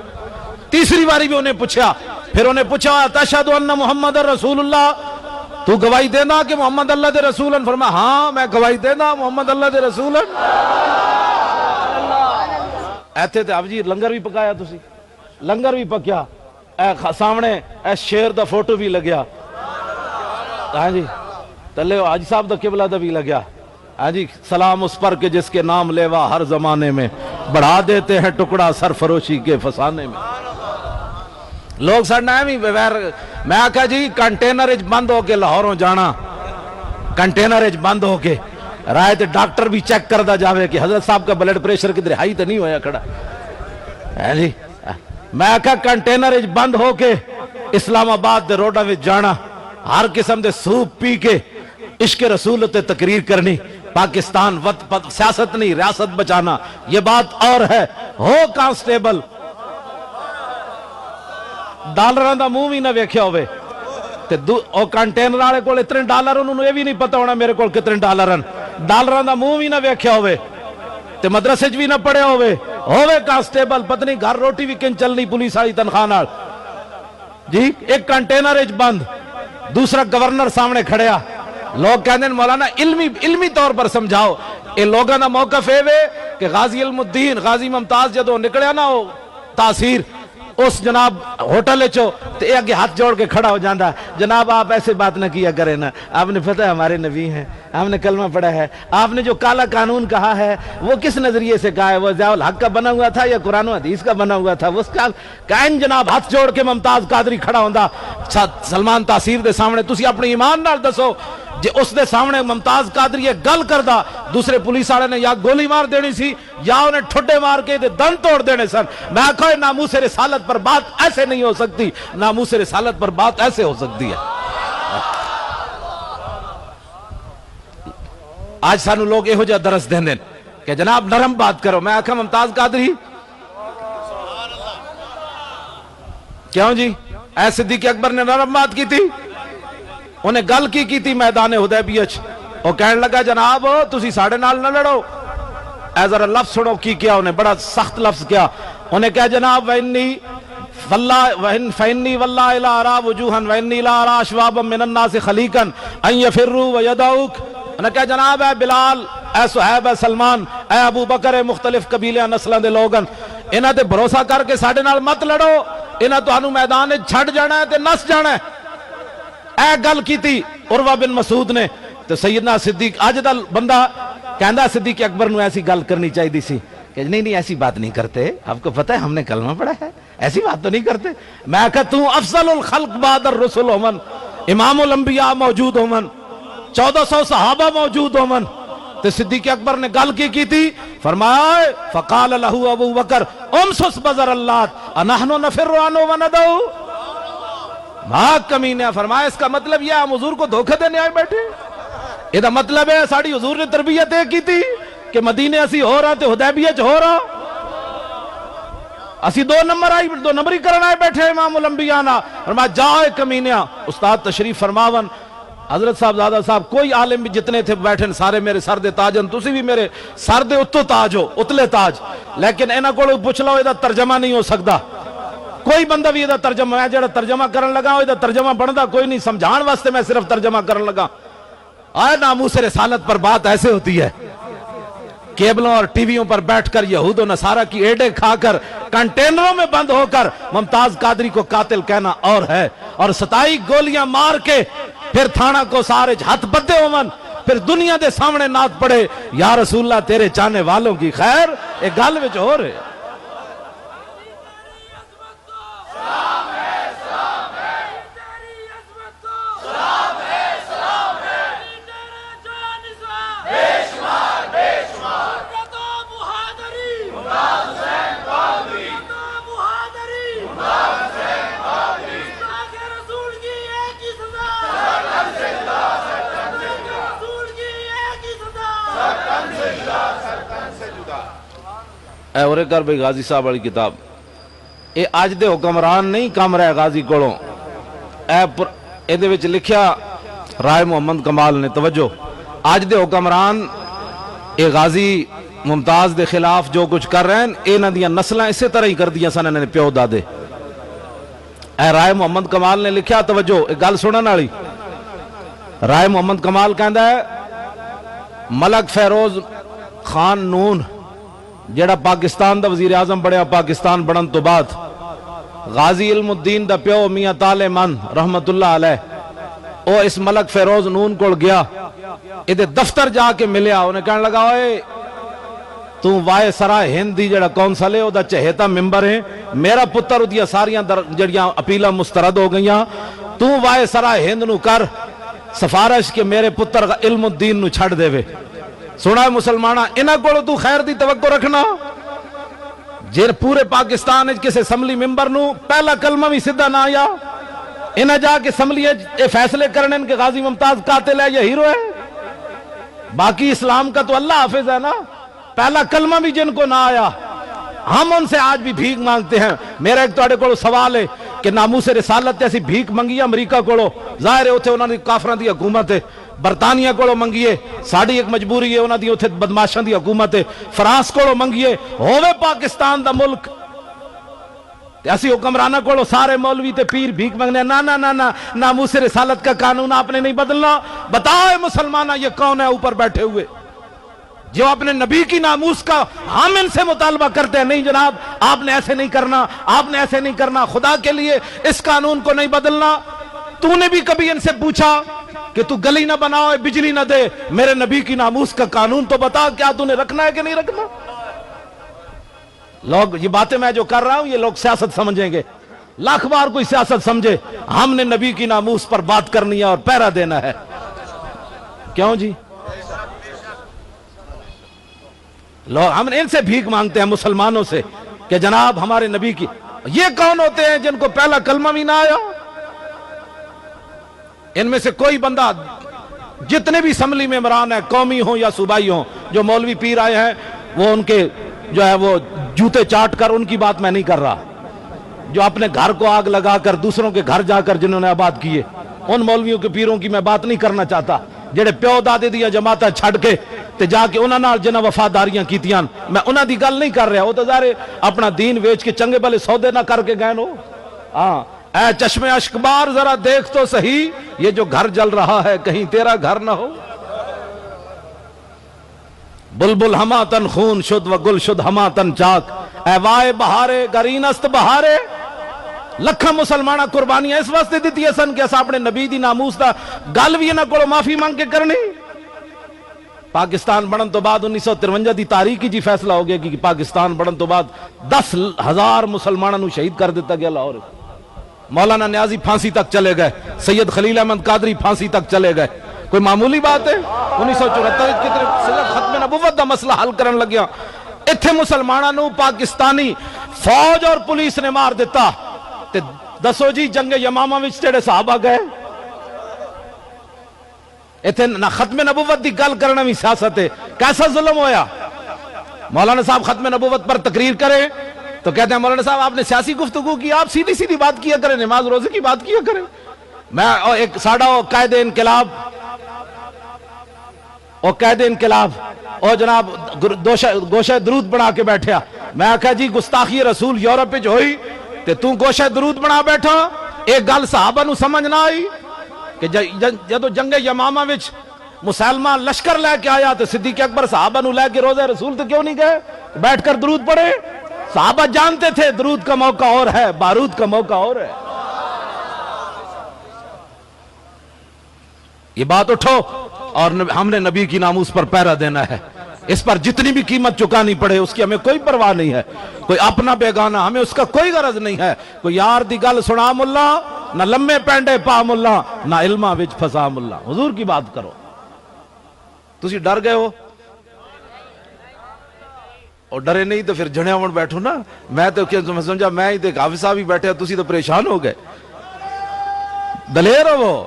تیسری باری بھی انہیں پوچھا، پھر انہیں پوچھا تشہدو ان محمد رسول اللہ، تو گواہی دینا کہ محمد اللہ دے رسول ہیں؟ فرمایا ہاں میں گواہی دینا محمد اللہ دے رسول ہیں۔ ایتھے تے اب جی لنگر بھی پکایا تسی، لنگر بھی پکیا، سامنے اے شیر دا فوٹو بھی لگیا، ہاں جی تلے حاجی صاحب دا قبلہ دا بھی لگیا، ہاں جی سلام اس پر کہ جس کے نام لیوا ہر زمانے میں، بڑھا دیتے ہیں ٹکڑا سرفروشی کے فسانے میں۔ لوگ سڑنا ہے بغیر، میں آکھا جی کنٹینر بند ہو کے لاہوروں جانا، کنٹینر بند ہو کے رائے تے ڈاکٹر بھی چیک کردہ جاوے کہ حضرت صاحب کا بلڈ پریشر کدھر ہائی تے نہیں ہویا کھڑا ہے جی۔ میں آکھا کنٹینر بند ہو کے اسلام آباد دے روڈا میں جانا، ہر قسم دے سوپ پی کے عشق رسول تے تقریر کرنی، پاکستان سیاست نہیں ریاست بچانا، یہ بات اور ہے۔ ہو کانسٹیبل ڈالراں دا منہ بھی نہ ویکھیا ہوئے تے او کنٹینر والے کول اتنے ڈالر، انہوں نے یہ بھی نہیں پتا ہونا میرے کول کتنے ڈالر ہیں، ڈالراں دا منہ بھی نہ ویکھیا ہوئے تے مدرسے بھی نہ پڑھے ہوئے کانسٹیبل، پتہ نہیں گھر روٹی بھی کن چلنی پولیس والی تنخواہ نال جی۔ ایک کنٹینر بند، دوسرا گورنر سامنے کھڑیا، لوگ کہتے ہیں مولانا علمی طور پر سمجھاؤ، اے لوگاں دا موقف ہے کہ غازی علم الدین غازی ممتاز جدو نکلیا نا وہ تاثیر اس جناب ہوٹل چو تے اگے ہاتھ جوڑ کے کھڑا ہو جاندہ، جناب آپ ایسے بات نہ کیا کریں نا، آپ نے پتہ ہے ہمارے نبی ہیں، آپ نے کلمہ پڑھا ہے، آپ نے جو کالا قانون کہا ہے وہ کس نظریے سے کہا ہے، وہ ضیاء الحق کا بنا ہوا تھا یا قرآن و حدیث کا بنا ہوا تھا؟ اس کا کائن جناب ہاتھ جوڑ کے ممتاز قادری کھڑا ہوندہ سلمان تاثیر دے سامنے، تسی اپنے ایمان نال دسو جے اس دے سامنے ممتاز قادری یہ گل کردہ دوسرے پولیس والے نے یا گولی مار دینی سی یا انہیں ٹھڈے مار کے دن توڑ دینے سن۔ میں کہا ناموس رسالت پر بات ایسے نہیں ہو سکتی، ناموس رسالت پر بات ایسے ہو سکتی ہے۔ آج سانو لوگ یہ ہو جا درس دیں دیں کہ جناب نرم بات کرو، میں آکھا ممتاز قادری کیوں جی اے صدیق اکبر نے نرم بات کی تھی، انہیں گل کی تھی میدان حدیبیہ، وہ کہنے لگا جناب تسی ساڑھے نال نہ لڑو، اے ذرا لفظ سنو کی کیا، انہیں بڑا سخت لفظ کیا، انہیں کہا جناب فَإِنِّي وَاللَّهِ لَا أَرَى وُجُوهًا وَإِنِّي لَا أَرَى أَشْوَابًا مِّنَ النَّاسِ خَلِيقًا أَن يَفِرُّوا وَيَدَعُوكَ۔ انہیں کہا جناب اے بلال، اے صہیب، اے سلمان، اے ابو بکر، اے مختلف قبیلیاں نسلوں دے لوگن، انہاں تے بھروسہ کر کے ساڑھے نال مت لڑو، انہاں تو انہوں میدان چھڑ جانا ہے تے نس جانا ہے۔ اے گل کی تھی عروہ بن مسعود نے، تو سیدنا صدیق آج دا بندہ کہندہ صدیق اکبر نو ایسی گل کرنی چاہیے دی سی کہ نہیں ایسی بات نہیں کرتے، آپ کو پتہ ہے ہم نے کلمہ پڑھا ہے، ایسی بات تو نہیں کرتے۔ میں کہا تو افضل الخلق بعد الرسل ہومن، امام الانبیاء موجود ہومن، 1400 صحابہ موجود ہومن، تو صدیق اکبر نے گل کی تھی، فرمایا فقال لہو ابو بکر امسس بزر اللہ انہنو نفر عنو وندو، بھاگ کمینے، فرمایا اس کا مطلب یہ ہم حضور کو دھوکہ دینے آئے بیٹھے، یہ مطلب ہے ساری حضور نے تربیت یہ کی تھی کہ مدینے اسی ہو رہا تے حدیبیہ چ ہو رہا اسی دو نمبر ہی کرنا ہے بیٹھے امام الانبیاء نا فرمایا جاؤ کمینیا استاد تشریف فرماون حضرت صاحب زادہ صاحب کوئی عالم بھی جتنے تھے بیٹھے سارے میرے سر دے تاجن تسی بھی میرے سر دے اتو تاج ہو اتلے تاج لیکن اینا کو پوچھ لو یہ ترجمہ نہیں ہو سکتا کوئی بندہ بھی یہ ترجمہ میں جڑا ترجمہ کرن لگا یہ ترجمہ بندا کوئی نہیں سمجھان واسطے میں صرف ترجمہ کرن لگا آئے ناموس رسالت پر بات ایسے ہوتی ہے کیبلوں اور ٹی ویوں پر بیٹھ کر یہود و نصارہ کی ایڈے کھا کر کنٹینروں میں بند ہو کر ممتاز قادری کو قاتل کہنا اور ہے اور 27 گولیاں مار کے پھر تھانہ کو سارے ہاتھ بدے ہومن پھر دنیا دے سامنے نعت پڑے یا رسول اللہ تیرے چاہنے والوں کی خیر ایک گل وچ ہو رہے اے اورے کر بھئی غازی صاحب والی کتاب اے آج دے حکمران نہیں کام رہے غازی کولوں اے دے وچ لکھیا رائے محمد کمال نے توجہ آج دے حکمران اے غازی ممتاز دے خلاف جو کچھ کر رہے ہیں اے نہ دیا نسلیں اسی طرح ہی کر دیا سن انہوں نے پیو دادے اے رائے محمد کمال نے لکھیا توجہ ایک گل سنن والی رائے محمد کمال کہندا ہے ملک فیروز خان نون جیڑا پاکستان دا وزیر اعظم بڑھیا پاکستان بڑھن تو بعد غازی علم الدین دا پیو میاں طالع من رحمت اللہ علیہ او اس ملک فیروز نون کو گیا ادھے دفتر جا کے ملیا انہیں کہنے لگا اوئے تو وائے سرائے ہند دی جڑا کونسل ہے او دا چہیتا ممبر ہے میرا پتر دیا ساریاں جڑیاں اپیلا مسترد ہو گئیاں تو وائے سرائے ہند نو کر سفارش کے میرے پتر علم الدین نو چھڑ دے وے سنا ہے مسلمانہ انہاں کو تو خیر دی توقع رکھنا جیر پورے پاکستان کس اسمبلی ممبر نو پہلا کلمہ بھی سدھا نہ آیا انہاں جا کے اسمبلی اے فیصلے کرنے ان کے غازی ممتاز قاتل ہے یا ہیرو ہے باقی اسلام کا تو اللہ حافظ ہے نا پہلا کلمہ بھی جن کو نہ آیا ہم ان سے آج بھی بھیک مانگتے ہیں میرا ایک توڑے کو سوال ہے کہ ناموس رسالت ایسی بھیک منگی امریکہ کو ظاہر ہے اتھے انہوں نے کافران دی حکومت ہے برطانیہ کو منگیے ساڑی ایک مجبوری ہے انہوں نے اتھے بدماشان دی حکومت ہے فرانس کو منگیے ہوئے پاکستان دا ملک ایسی حکمرانہ کو سارے مولوی تے پیر بھیک منگنے نا ناموس رسالت کا قانون آپ نے نہیں بدلنا بتاؤ مسلمانہ یہ کون ہے اوپر بیٹھے ہوئے جو اپنے نبی کی ناموس کا ہم ان سے مطالبہ کرتے ہیں نہیں جناب آپ نے ایسے نہیں کرنا آپ نے ایسے نہیں کرنا خدا کے لیے اس قانون کو نہیں بدلنا تو نے بھی کبھی ان سے پوچھا کہ تو گلی نہ بناؤ بجلی نہ دے میرے نبی کی ناموس کا قانون تو بتا کیا تو نے رکھنا ہے کہ نہیں رکھنا لوگ یہ باتیں میں جو کر رہا ہوں یہ لوگ سیاست سمجھیں گے لاکھ بار کوئی سیاست سمجھے ہم نے نبی کی ناموس پر بات کرنی ہے اور پیرا دینا ہے کیوں جی لوگ ہم ان سے بھیک مانگتے ہیں مسلمانوں سے کہ جناب ہمارے نبی کی یہ کون ہوتے ہیں جن کو پہلا کلمہ بھی نہ آیا ان میں سے کوئی بندہ جتنے بھی اسمبلی میں ممبران ہیں قومی ہوں یا صوبائی ہوں جو مولوی پیر آئے ہیں وہ ان کے جو ہے وہ جوتے چاٹ کر ان کی بات میں نہیں کر رہا جو اپنے گھر کو آگ لگا کر دوسروں کے گھر جا کر جنہوں نے آباد کیے ان مولویوں کے پیروں کی میں بات نہیں کرنا چاہتا جڑے پیو دادے دیا جماعتیں چھڑ کے تے جا کے انہاں نال جنہ وفاداریاں کیتیاں میں انہاں دی گل نہیں کر رہا وہ تو ظاہر اپنا دین ویچ کے چنگے بھلے سودے نہ کر کے گئے نو ہاں اے چشم اشکبار ذرا دیکھ تو صحیح یہ جو گھر جل رہا ہے کہیں تیرا گھر نہ ہو بلبل ہما تن خون شد و گل شد ہما تن چاک اے وائے بہارے گرین است بہارے لکھا مسلمانہ قربانیاں اس واسطے دیتی ہے سن کہ اس اپنے نبی دی ناموس دا گل بھی نہ کوڑو معافی مانگ کے کرنی پاکستان بڑھن تو بعد 1953 دی تاریخی جی فیصلہ ہو گیا کہ پاکستان بڑھن تو بعد 10,000 مسلمانوں نو شہید کر دیتا گیا لاہور مولانا نیازی پھانسی تک چلے گئے سید خلیل احمد قادری پھانسی تک چلے گئے کوئی معمولی بات ہے 1974 کی طرف ختم نبوت دا مسئلہ حل کرن لگیا اتھے مسلمانوں نو پاکستانی فوج اور پولیس نے مار دیتا تے دسو جی جنگ یمامہ وچ تیرے صحابہ گئے اتنے نہ ختم نبوت دی گل کرنا بھی سیاست ہے. کیسا ظلم ہویا. مولانا صاحب ختم نبوت پر تقریر کریں تو کہتے ہیں مولانا صاحب آپ نے سیاسی گفتگو کی, آپ سیدھی سیدھی بات کیا کریں, نماز روزے کی بات کیا کریں. میں ایک ساڑا قائد انقلاب او قائد انقلاب او جناب گوشہ درود بنا کے بیٹھیا. میں آکھا جی گستاخی رسول یورپ جو ہوئی تے تو گوشہ درود بنا بیٹھا. ایک گل صحابہ نو سمجھ نہ آئی کہ جدو جنگ یمامہ وچ مسلمہ لشکر لے کے آیا تو صدیق اکبر صحابہ نو لے کے روزہ رسول تو کیوں نہیں گئے بیٹھ کر درود پڑھے. صحابہ جانتے تھے درود کا موقع اور ہے, بارود کا موقع اور ہے. یہ بات اٹھو اور ہم نے نبی کی ناموس پر پہرا دینا ہے. اس پر جتنی بھی قیمت چکانی پڑے اس کی ہمیں کوئی پرواہ نہیں ہے. کوئی اپنا بیگانہ ہمیں اس کا کوئی غرض نہیں ہے. کوئی یار دی گل سنا ملا, نہ لمے پینڈے پا ملا, نہ علمہ وچ پھسا ملا. حضور کی بات کرو. تسی ڈر گئے ہو اور ڈرے نہیں تو پھر جھڑے ہوڑ بیٹھو نا. میں تو سمجھا میں ہی تے حافظ صاحب ہی بیٹھے, تسی تو پریشان ہو گئے. دلیر ہو وہ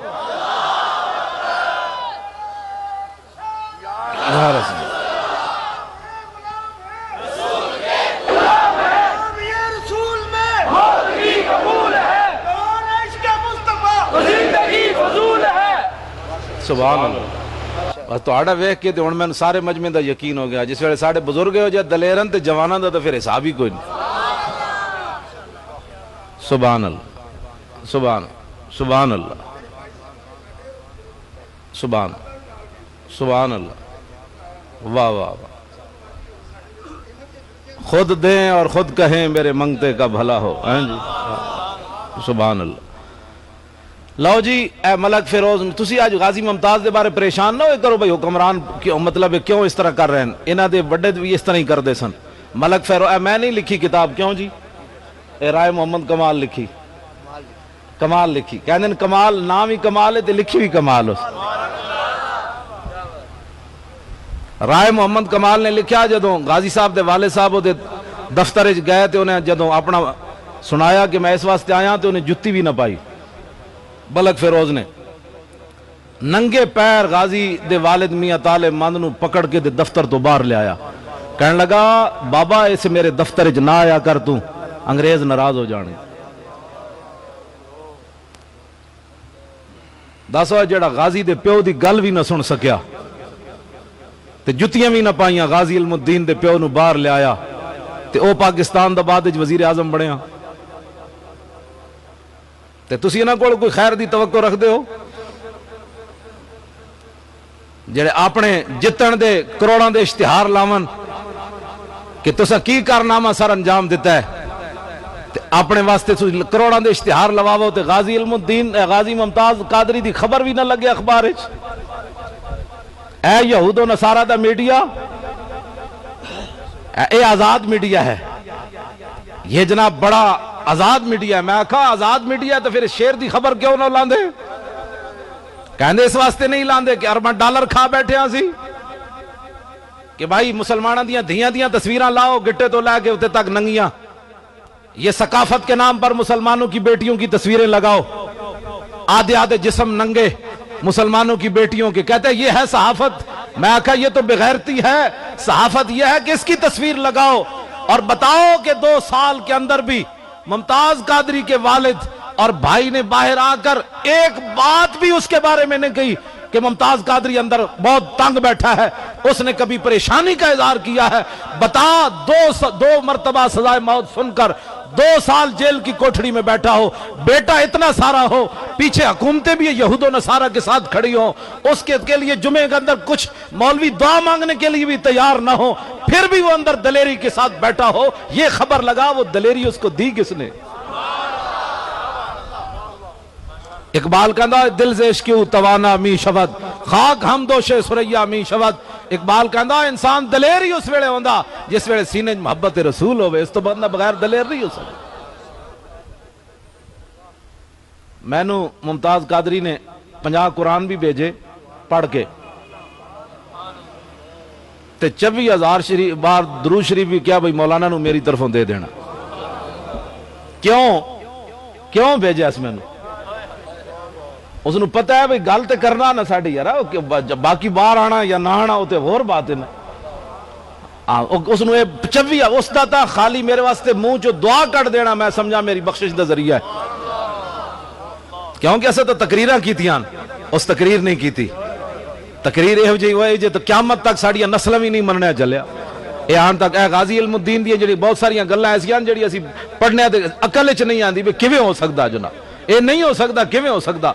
سبحان اللہ. تو آڑا ویک کے ہن میں سارے مجمع دا یقین ہو گیا. جس ویلے ساڑھے بزرگ ہو جائے دلیرن تے جواناں دا تو پھر حساب ہی کوئی نہیں. سبحان اللہ سبحان سبحان اللہ سبحان سبحان اللہ. واہ واہ واہ. خود دیں اور خود کہیں میرے منگتے کا بھلا ہو. سبحان اللہ. لو جی اے ملک فیروز, تسی آج غازی ممتاز دے بارے پریشان نہ ہوئے کرو بھئی حکمران مطلب کیوں اس طرح کر رہے ہیں. انہاں دے بڑے بھی اس طرح ہی کر دے سن. ملک فیروز میں نہیں لکھی کتاب, کیوں جی اے رائے محمد کمال لکھی, کمال لکھی. کہندے ہیں کمال نام ہی کمال ہے تے لکھی بھی کمال ہو. رائے محمد کمال نے لکھیا جدوں غازی صاحب دے والد صاحب دے دفتر وچ گئے تے انہیں جدوں اپنا سنایا کہ میں اس واسطے آیا تے انہیں جتی بھی نہ پائی. ملک فیروز نے ننگے پیر غازی دے والد میاں طالب مند نو پکڑ کے دے دفتر تو باہر لے آیا. کہنے لگا بابا اس میرے دفتر وچ نہ آیا کر, تو انگریز ناراض ہو جانے. دسو جڑا غازی دے پیو دی گل بھی نہ سن سکیا تے جتیاں بھی نہ پائیاں, غازی علم الدین دے پیو نو باہر لے آیا تے او پاکستان دا بعد وچ وزیر اعظم بنیا. تے تسی انہاں کول کوئی خیر دی توقع رکھ دے ہو جڑے اپنے جتن دے کروڑاں دے اشتہار لاون کہ تسا کی کارنامہ سر انجام دیتا ہے تے اپنے واسطے کروڑاں دے اشتہار لواو تے غازی علم الدین غازی ممتاز قادری دی خبر بھی نہ لگے اخبار وچ. اے یہود و نصارہ the media, a Azad media ہے. یہ جناب بڑا آزاد میڈیا ہے. میں کہا آزاد میڈیا ہے تو پھر شیر دی خبر کیوں نہ لاندے. کہندے اس واسطے نہیں لاندے کہ ارباں ڈالر کھا بیٹھے ہاں سی کہ بھائی مسلمانہ دیاں دھیاں دیاں تصویراں لاؤ گٹے تو لے کے اتے تک ننگیاں. یہ ثقافت کے نام پر مسلمانوں کی بیٹیوں کی تصویریں لگاؤ, آدھے آدھے جسم ننگے مسلمانوں کی بیٹیوں کے. کہتے ہیں یہ ہے صحافت. میں کہا یہ تو بغیرتی ہے. صحافت یہ ہے کہ اس کی تصویر لگاؤ اور بتاؤ کہ 2 سال کے اندر بھی ممتاز قادری کے والد اور بھائی نے باہر آ کر ایک بات بھی اس کے بارے میں نہیں کہی کہ ممتاز قادری اندر بہت تنگ بیٹھا ہے, اس نے کبھی پریشانی کا اظہار کیا ہے. بتا 2 مرتبہ سزائے موت سن کر 2 سال جیل کی کوٹھڑی میں بیٹھا ہو, بیٹا اتنا سارا ہو, پیچھے حکومتیں بھی یہود و نصارہ کے ساتھ کھڑی ہوں, اس کے لیے جمعے کے اندر کچھ مولوی دعا مانگنے کے لیے بھی تیار نہ ہو, پھر بھی وہ اندر دلیری کے ساتھ بیٹھا ہو. یہ خبر لگا وہ دلیری اس کو دی کس نے. اقبال کہندا دل سے عشقیو توانا می شود, خاک ہم دوش سریا می شود. اقبال کہندا انسان دلیر ہی اس ویلے ہوندا جس ویلے سینے محبت رسول ہوئے, اس تو بندہ بغیر دلیر نہیں ہو سکتا. میں نو ممتاز قادری نے 50 قرآن بھی بھیجے پڑھ کے تے 24,000 بار درود شریف بھی کیا بھئی مولانا نو میری طرفوں دے دینا. کیوں بھیجے اس میں نو اس نو پتہ ہے بھئی گل تے کرنا نہ ساڈی یار باقی باہر آنا یا نہ آنا وہ تے ہور بات ہے نا اس نو چوی اس دا تا خالی میرے واسطے منہ چو دعا کٹ دینا میں سمجھا میری بخشش دا ذریعہ ہے کیونکہ اسے تو تقریراں کیتیاں اس تقریر نہیں کیتی تقریر یہ جی ہوئے جی تو قیامت تک ساڑیاں نسلیں بھی نہیں مننے چلیا اے آن تک اے غازی علم الدین دی جڑی بہت ساریاں گلاں ایسیاں جڑی اسی پڑھنے تے عقل وچ نہیں آندی بھی کیویں ہو سکدا جناب اے نہیں ہو سکدا کیویں ہو سکدا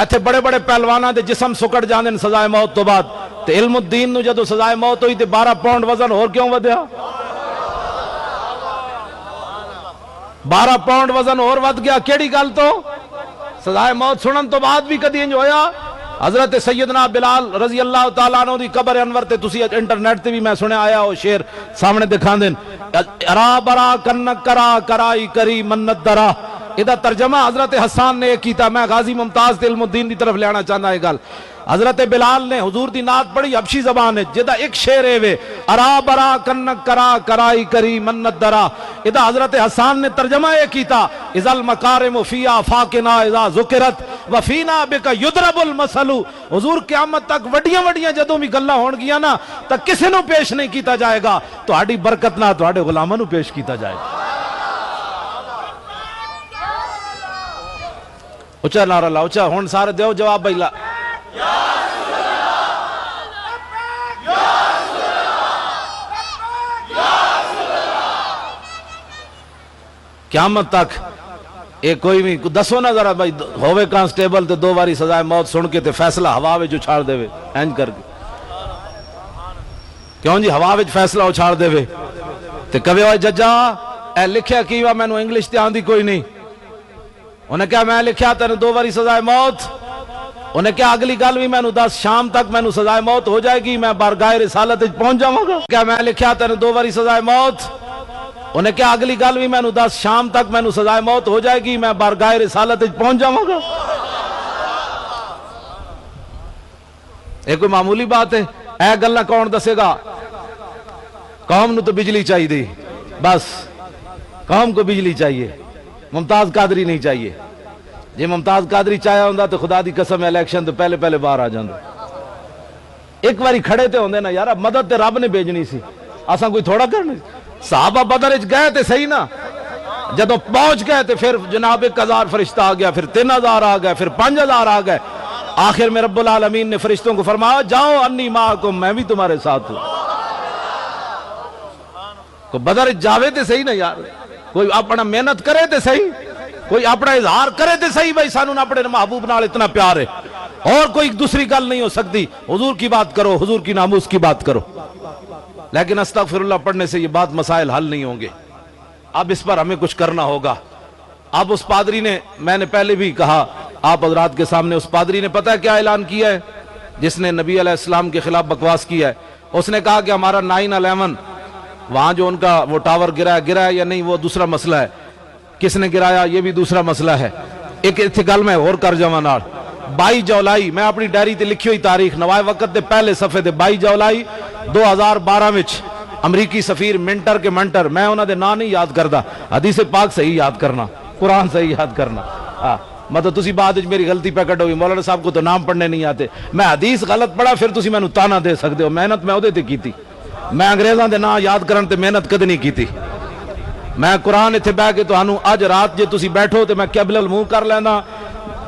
ایتھے بڑے بڑے پہلواناں دے جسم سکڑ جاندے نے سزائے موت تو بعد تے علم الدین نو جدوں سزائے موت ہوئی تے 12 پاؤنڈ وزن اور کیوں ودیا 12 پاؤنڈ وزن اور ود گیا کیڑی گل تو سزائے موت سنن تو بعد بھی کدی انج ہویا حضرت سیدنا بلال رضی اللہ تعالیٰ عنہ دی قبر انور تے تسی انٹرنیٹ تے بھی میں سنے آیا وہ شعر سامنے دکھان دین ارا برا کنک کرا کرائی کری منت درا ادھا ترجمہ حضرت حسان نے کیتا میں غازی ممتاز تے علم الدین دی طرف لینا چاہنا ہے گل حضرت بلال نے حضور دی نعت پڑھی حبشی زبان ہے جدہ ایک شعر ہے وے ارا برا کنک کرا کرائی کری منت درا ادھا حضرت حسان نے ترجمہ یہ کیتا اذا المکارم فیا فاکنا اذا ذکرت وفینا بکا یدرب المثلو حضور قیامت تک وڈیاں وڈیاں جدوں بھی گلہ ہون گیا نا تک کسی نو پیش نہیں کیتا جائے گا تو آڑی برکت نہ تو آڑے غلامہ نو پیش کیتا جائے گا اچھا نعرہ اللہ اچھا ہون سارے دیو جواب بھائی لا قیامت تک ایک کوئی بھی دسو نا ذرا بھائی ہوئے کانسٹیبل تے 2 باری سزائے موت سن کے تے فیصلہ ہوا وچ اچھاڑ دے وے اینج کر کے کیوں جی ہوا وچ فیصلہ اچھاڑ دے وے تے کہے اوے ججا اے لکھیا کی وا مینوں انگلش تے آندی کوئی نہیں انہیں کہا میں لکھیا تیرے 2 باری سزائے موت انہیں کہا اگلی گل بھی مینوں 10 شام تک مینوں سزائے موت ہو جائے گی میں بارگاہ رسالت وچ پہنچ جاواں گا کیا میں لکھیا تیرے 2 باری سزائے موت انہیں کہا اگلی گل بھی مینوں 10 شام تک مینوں سزائے موت ہو جائے گی میں بارگاہ رسالت وچ پہنچ جاواں گا یہ کوئی معمولی بات ہے اے گلاں کون دسے گا قوم نو تو بجلی چاہیے دی بس قوم کو بجلی چاہیے ممتاز قادری نہیں چاہیے جی ممتاز قادری چاہیا ہوندا تو خدا دی قسم الیکشن تو پہلے پہلے باہر آ جاندا ایک باری کھڑے تے ہوندے نا یار مدد تے رب نے بھیجنی سی اساں کوئی تھوڑا کرنا صحابہ بدر وچ گئے تے صحیح نا جدوں پہنچ گئے تے پھر جناب 1000 فرشتہ آ گیا پھر 3000 آ گئے پھر 5000 آ گئے آخر میں رب العالمین نے فرشتوں کو فرمایا جاؤ انی معکم میں بھی تمہارے ساتھ ہوں کو بدر جاوے تے صحیح نا یار کوئی اپنا محنت کرے تے صحیح کوئی اپنا اظہار کرے تے صحیح بھائی سانوں اپنے محبوب نال اتنا پیار ہے اور کوئی دوسری گل نہیں ہو سکتی حضور کی بات کرو حضور کی ناموس کی بات کرو لیکن استغفر اللہ پڑھنے سے یہ بات مسائل حل نہیں ہوں گے اب اس پر ہمیں کچھ کرنا ہوگا اب اس پادری نے میں نے پہلے بھی کہا آپ حضرات کے سامنے اس پادری نے پتہ ہے کیا اعلان کیا ہے جس نے نبی علیہ السلام کے خلاف بکواس کیا ہے اس نے کہا کہ ہمارا 9/11 وہاں جو ان کا وہ ٹاور گرا ہے یا نہیں وہ دوسرا مسئلہ ہے کس نے گرایا یہ بھی دوسرا مسئلہ ہے ایک اتھے گل میں اور کر جاواں نال 22 جولائی میں اپنی ڈائری تے لکھی ہوئی تاریخ نوائے وقت دے پہلے صفحے دے 22 جولائی 2012 وچ امریکی سفیر منٹر کے منٹر میں انہاں دے نام نہیں یاد کردا حدیث پاک صحیح یاد کرنا قرآن صحیح یاد کرنا مطلب تسی بعد وچ میری غلطی پہ کڈو گی مولانا صاحب کو تو نام پڑھنے نہیں آتے میں حدیث غلط پڑھا پھر تسی مینوں تانا دے سکدے ہو محنت میں اودے تے کیتی میں انگریزاں دے نام یاد کرن تے محنت کدی نہیں کیتی میں قرآن اتھے بیٹھ کے تانوں اج رات جے تسی بیٹھو تے میں قبل المنہ کر لینا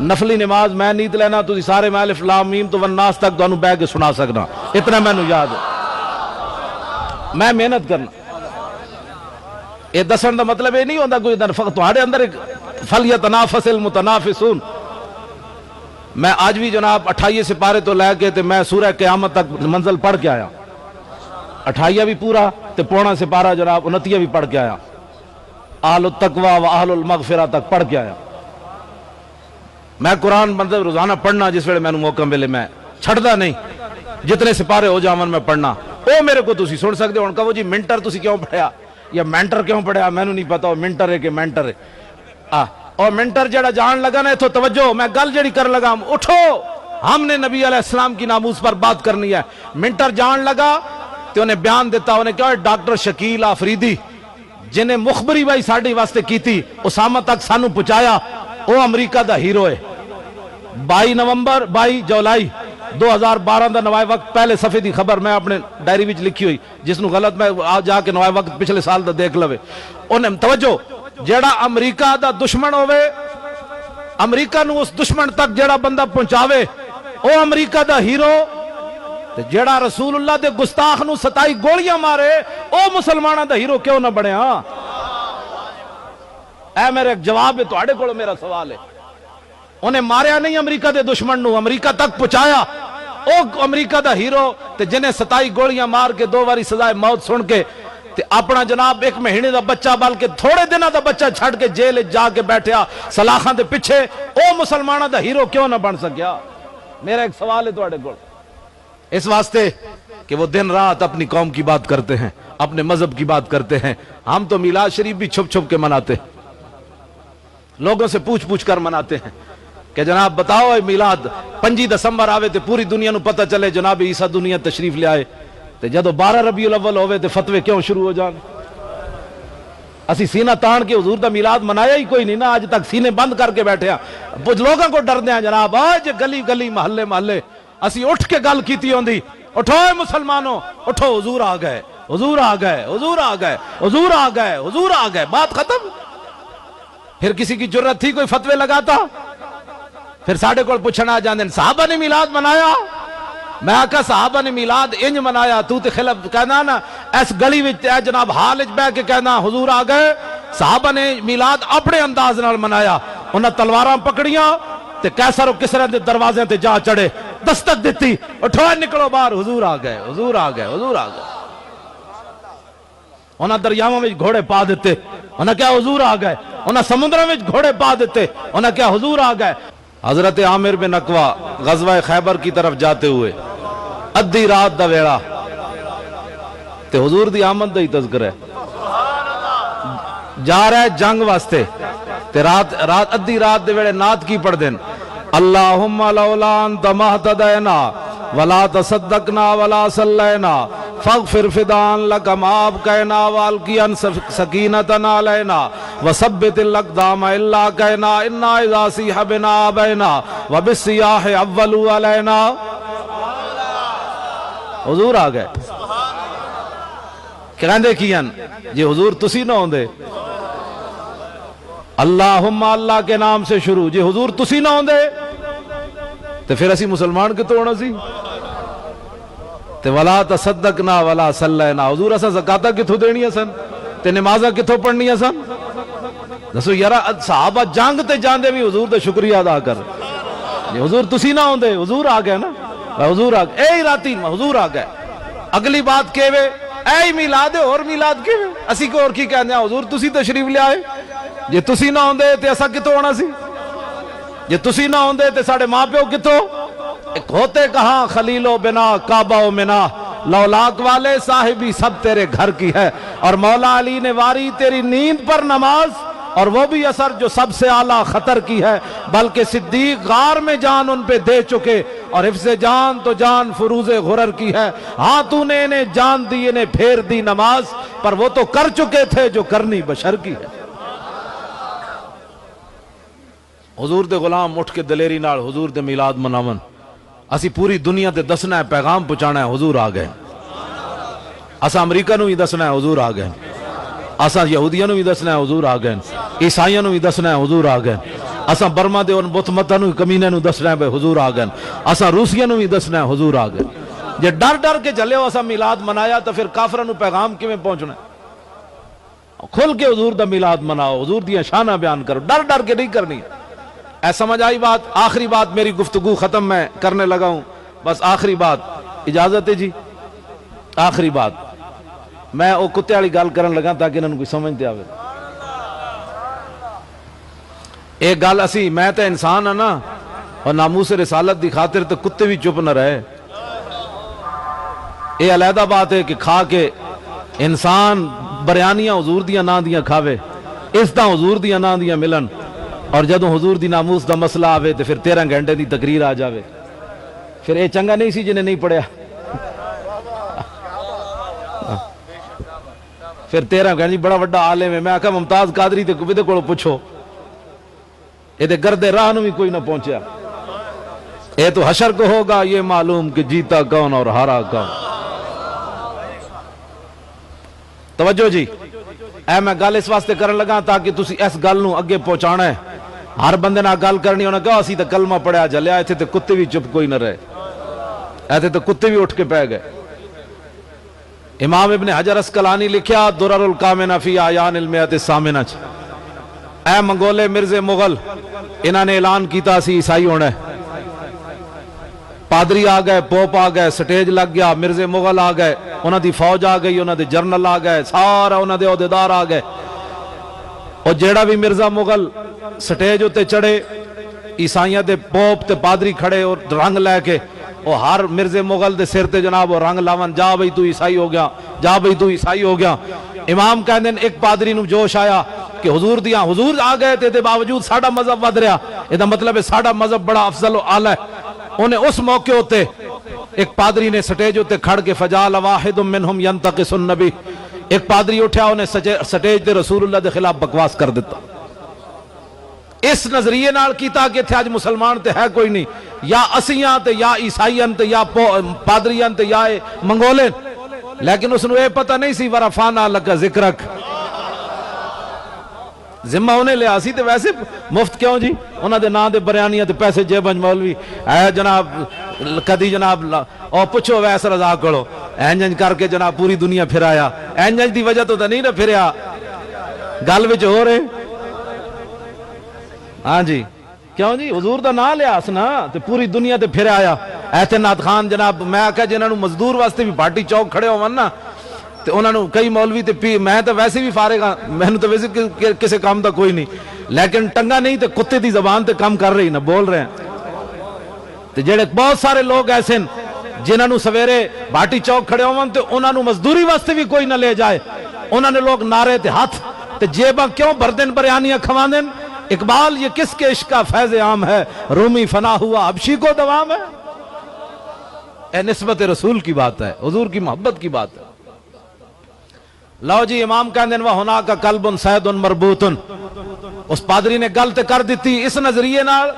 نفلی نماز میں نیت لینا تسی سارے میں الف لام میم تو والناس تک تانوں بیٹھ کے سنا سکنا اتنا مینوں یاد ہے میں محنت کرنا یہ دسن دا مطلب یہ نہیں ہوندا کوئی تہاڈے اندر ایک فلیتنافس المتنافسون میں آج بھی جناب 28 سپارے تو لے کے تے میں سورہ قیامت تک منزل پڑھ کے آیا 28 بھی پورا تے پونا سپارہ جناب 29 بھی پڑھ کے آیا اہل التقوی و اہل المغفرہ تک پڑھ کے آیا میں قرآن مطلب روزانہ پڑھنا جس ویلے مینوں موقع ملے میں چھڑدا نہیں جتنے سپارے ہو جاون میں پڑھنا او میرے کو تسی سن سکدے ہو کہو جی منٹر تسی کیوں پڑھیا یا مینٹر کیوں پڑھیا مینوں نہیں پتا وہ منٹر ہے کہ مینٹر ہے اور منٹر جڑا جان لگا نا تو توجہ میں گل جڑی کر لگا اٹھو ہم نے نبی علیہ السلام کی ناموس پر بات کرنی ہے منٹر جان لگا تو انہیں بیان دیتا انہیں کہا ڈاکٹر شکیل آفریدی جنہیں مخبری بائی ساڑھی واسطے کی تھی اسامہ تک سانو پچایا وہ امریکہ دا ہیرو ہے 22 جولائی 2012 دا نوائے وقت پہلے صفحے دی خبر میں اپنے ڈائری وچ لکھی ہوئی، جس نو غلط میں جا کے نوائے وقت پچھلے سال دا دیکھ لوے. انہیں توجہ، جیڑا امریکہ دا دشمن ہوئے، امریکہ نو اس دشمن تک جیڑا بندہ پہنچاوے او امریکہ دا ہیرو، جیڑا رسول اللہ دے گستاخ نو 27 گولیاں مارے او مسلمانہ دا ہیرو کیوں نہ بنے؟ ہاں اے میرے ایک جواب ہے، تواڈے کول میرا سوال ہے. انہیں ماریا نہیں امریکہ دے دشمن نو، امریکہ تک پہنچایا، او امریکہ دا ہیرو تے جنہیں 27 گولیاں مار کے 2 باری سزائے موت سن کے تے اپنا جناب 1 مہینے دا بچہ بلکہ تھوڑے دنوں دا بچہ چھڑ کے جیل جا کے بیٹھیا سلاخاں دے پیچھے، او مسلمانہ دا ہیرو کیوں نہ بن سکیا؟ میرا ایک سوال ہے تواڈے کول. اس واسطے کہ وہ دن رات اپنی قوم کی بات کرتے ہیں، اپنے مذہب کی بات کرتے ہیں. ہم تو میلاد شریف بھی چھپ چھپ کے مناتے ہیں، لوگوں سے پوچھ کر مناتے ہیں کہ جناب بتاؤ اے میلاد 5 دسمبر آوے تے پوری دنیا نو پتہ چلے جناب عیسیٰ دنیا تشریف لے آئے، تے جدو 12 ربیع الاول ہوئے تے فتوے کیوں شروع ہو جان؟ اسی سینہ تان کے حضور دا میلاد منایا ہی کوئی نہیں نا، آج تک سینے بند کر کے بیٹھے ہیں، لوگوں کو ڈر دیں جناب. آج گلی گلی محلے اسی اٹھ کے گل کیتی ہوندی، اٹھو اے مسلمانوں اٹھو، حضور آ گئے، حضور آ گئے، حضور آ گئے، حضور آ گئے، حضور آ گئے، بات ختم. پھر کسی کی جرت تھی کوئی فتوے لگاتا؟ پھر ساڑھے کو پوچھنا جاندے صحابہ نے میلاد منایا؟ میں آکا صحابہ نے میلاد انج منایا، تو تے خلاف کہنا نا اس گلی وچ اے جناب حال وچ بیٹھ کے کہنا حضور آ گئے. صحابہ نے میلاد اپنے انداز نال منایا، انہاں تلواراں پکڑیاں تے کیسر و کسرا دے دروازے تے جا چڑھے، دستک دیتی، اٹھو نکلو باہر، حضور آ گئے، حضور آ گئے، حضور آ گئے. انہاں دریاواں وچ گھوڑے پا دیتے، انہاں کیا حضور آ گئے. انہاں سمندراں وچ گھوڑے پا دیتے، انہاں کیا حضور آ گئے. حضرت عامر بن اقوا غزوہ خیبر کی طرف جاتے ہوئے ادھی رات دا ویڑا تے حضور دی آمد دا ہی تذکرہ ہے، جا رہا ہے جنگ واسطے تے رات ادھی رات دے ویڑے نعت کی پڑھ دین، اللہم لولا انت مہتدینا ولا تصدقنا ولا صلینا فاغفر فدان لک ما ابقینا والقیان سکینتنا علینا وثبت الاقدام الا کینا انا اذا سیح بنا ابینا وبالسیاح اولو علینا. حضور آ گئے. کہندے کیان جی حضور تسی نہ ہوندے، اللہم اللہ کے نام سے شروع، جی حضور تسی نہ ہوندے تو پھر اسی مسلمان کتوں ہونا سی؟ تے ولا تصدقنا ولا صلینا، حضور اسا زکاتہ کتوں دینی سن تے نمازہ کتوں پڑھنی سن؟ دسو یارا صحابہ جنگ تے جاندے بھی حضور دا شکریہ ادا کر، جی حضور تسی نہ ہوندے، حضور آ گئے نا، حضور آ گئے، اے راتی حضور آ گئے. اگلی بات کہوے اے میلاد اور میلاد کہوے، اسی کو اور کی کہنے حضور تسی تشریف لے آئے، جی تسی نہ ہوندے تے اسا کتوں ہونا سی؟ جی تسی نہ ہوندے تے ساڑھے ماں پیو کتوں؟ ایک ہوتے کہاں خلیل و بنا کعبہ و منا، لولاک والے صاحبی سب تیرے گھر کی ہے، اور مولا علی نے واری تیری نیند پر نماز، اور وہ بھی اثر جو سب سے اعلیٰ خطر کی ہے، بلکہ صدیق غار میں جان ان پہ دے چکے، اور حفظ جان تو جان فروز غرر کی ہے. ہاں تو نے انہیں جان دی انہیں پھیر دی نماز، پر وہ تو کر چکے تھے جو کرنی بشر کی ہے. حضور دے غلام اٹھ کے دلیری نال حضور دے میلاد مناون، اسی پوری دنیا تے دسنا ہے، پیغام پہنچانا ہے حضور آ گئے. اسا امریکہ نو ہی دسنا ہے حضور آ گئے، اسا یہودیاں نو بھی دسنا ہے حضور آ گئے، عیسائیاں نو بھی دسنا ہے حضور آ گئے، اسا برما دے ان بت متاں نو کمینے نو دسنا ہے حضور آ گئے، اسا روسیاں نو بھی دسنا ہے حضور آ گئے. جے ڈر ڈر کے جلے ہو اسا میلاد منایا تو پھر کافراں نو پیغام کیویں پہنچنا ہے؟ کھل کے حضور دا میلاد مناؤ، حضور دیاں شاناں بیان کرو، ڈر ڈر کے نہیں کرنی. اے سمجھ آئی بات؟ آخری بات میری گفتگو ختم میں کرنے لگا ہوں، بس آخری بات، اجازت ہے جی؟ آخری بات میں وہ کتے والی گل کرن لگا تاکہ انہوں کوئی سمجھتے آوے. ایک گل اسی میں تے انسان ہاں نا، اور ناموس رسالت دی خاطر تے کتے بھی چپ نہ رہے. یہ علیحدہ بات ہے کہ کھا کے انسان بریانیاں حضور دیاں نا دیاں کھاوے، اس طرح حضور دیاں نا دیاں ملن، اور جدوں حضور دی ناموس دا مسئلہ آوے تو پھر 13 گھنٹے دی تقریر آ جاوے. پھر یہ چنگا نہیں سی جنہیں نہیں پڑھیا. پھر 13 گھنٹے بڑا وڈا عالم ہے، میں آکھا ممتاز قادری تے کبھی دے کولوں پوچھو، یہ تے گردے راہ نو بھی کوئی نہ پہنچیا. یہ تو حشر کو ہوگا یہ معلوم کہ جیتا کون اور ہارا کون. توجہ جی، اے میں گل اس واسطے کرن لگا تاکہ تسی اس گل نو اگے پہنچانا ہے. ہر بندے نال گل کرنی انہاں کہا اسی تے کلمہ پڑھیا جلیا، ایتھے تے کتے بھی چپ کوئی نہ رہے، ایتھے تے کتے بھی اٹھ کے پہ گئے. امام ابن حجر اسقلانی لکھیا درر الکامنہ فی اعیان المئۃ الثامنہ، اے منگولے مرزے مغل، انہاں نے اعلان کیتا سی عیسائی ہونا ہے. پادری آ گئے، پوپ آ گئے، سٹیج لگ گیا، مرزے مغل آ گئے، انہاں دی فوج آ گئی، انہاں دے جرنل آ گئے، سارا انہاں دے عہدیدار آ گئے. اور جیڑا بھی مرزا مغل سٹیج ہوتے چڑھے، عیسائیاں دے پوپ تے پادری کھڑے اور رنگ لے کے، اور ہر مرزے مغل دے سر تے جناب وہ رنگ لاون، جا بھئی تو عیسائی ہو گیا، جا بھئی تو عیسائی ہو گیا. امام کہندے ایک پادری نو جوش آیا کہ حضور دیاں حضور آ گئے تے باوجود ساڈا مذہب ود رہا، یہ مطلب ہے ساڈا مذہب بڑا افضل و اعلی ہے. انہیں اس موقع ہوتے ایک پادری نے سٹیج ہوتے کھڑ کے فجال واحد منہم ینتقص النبی، ایک پادری اٹھیا انہیں سٹیج تے رسول اللہ دے خلاف بکواس کر دیتا. اس نظریے نال کیتا کہ تھے آج مسلمان تے ہے کوئی نہیں، یا اسیاں تے یا عیسائیاں تے یا پادریاں تے یا منگولیں. لیکن اس نے یہ پتہ نہیں سی ورفعنا لک ذکرک، ذمہ انہیں لیا سی تے ویسے مفت کیوں جی، انہاں دے نام دے بریانیاں تے پیسے جیبنج مولوی اے جناب کدی جناب او پوچھو ویس رضا کرو اینجنج کر کے جناب پوری دنیا پھرایا، اینجنج دی وجہ تو نہیں نہ پھریا، گل وچ ہو رہے. ہاں جی کیوں جی حضور دا نام لیا اسنا تے پوری دنیا تے پھر آیا. ایتھے نات خان جناب میں آکھا جنہاں نو مزدور واسطے بھی بھاٹی چوک کھڑے ہون نا تے انہاں نو کئی مولوی تے میں تے ویسے بھی فارغ ہاں، میں نو تے ویسے کسے کام دا کوئی نہیں، لیکن ٹنگا نہیں تے کتے دی زبان تے کام کر رہی نہ بول رہے ہیں. تے جڑے بہت سارے لوگ ایسے جنہاں نو سویرے بھاٹی چوک کھڑے ہون تے انہاں نو مزدوری واسطے بھی کوئی نہ لے جائے، انہاں نے لوگ نعرے تے ہاتھ تے جیباں کیوں بردن بریانیاں کھواندن. اقبال یہ کس کے عشق کا فیض عام ہے، رومی فنا ہوا حبشی کو دوام ہے. اے نسبت رسول کی بات ہے، حضور کی محبت کی بات ہے. لو جی امام کہندے و ہونا کا قلب سید مربوط، اس پادری نے گل تے کر دیتی اس نظریے نال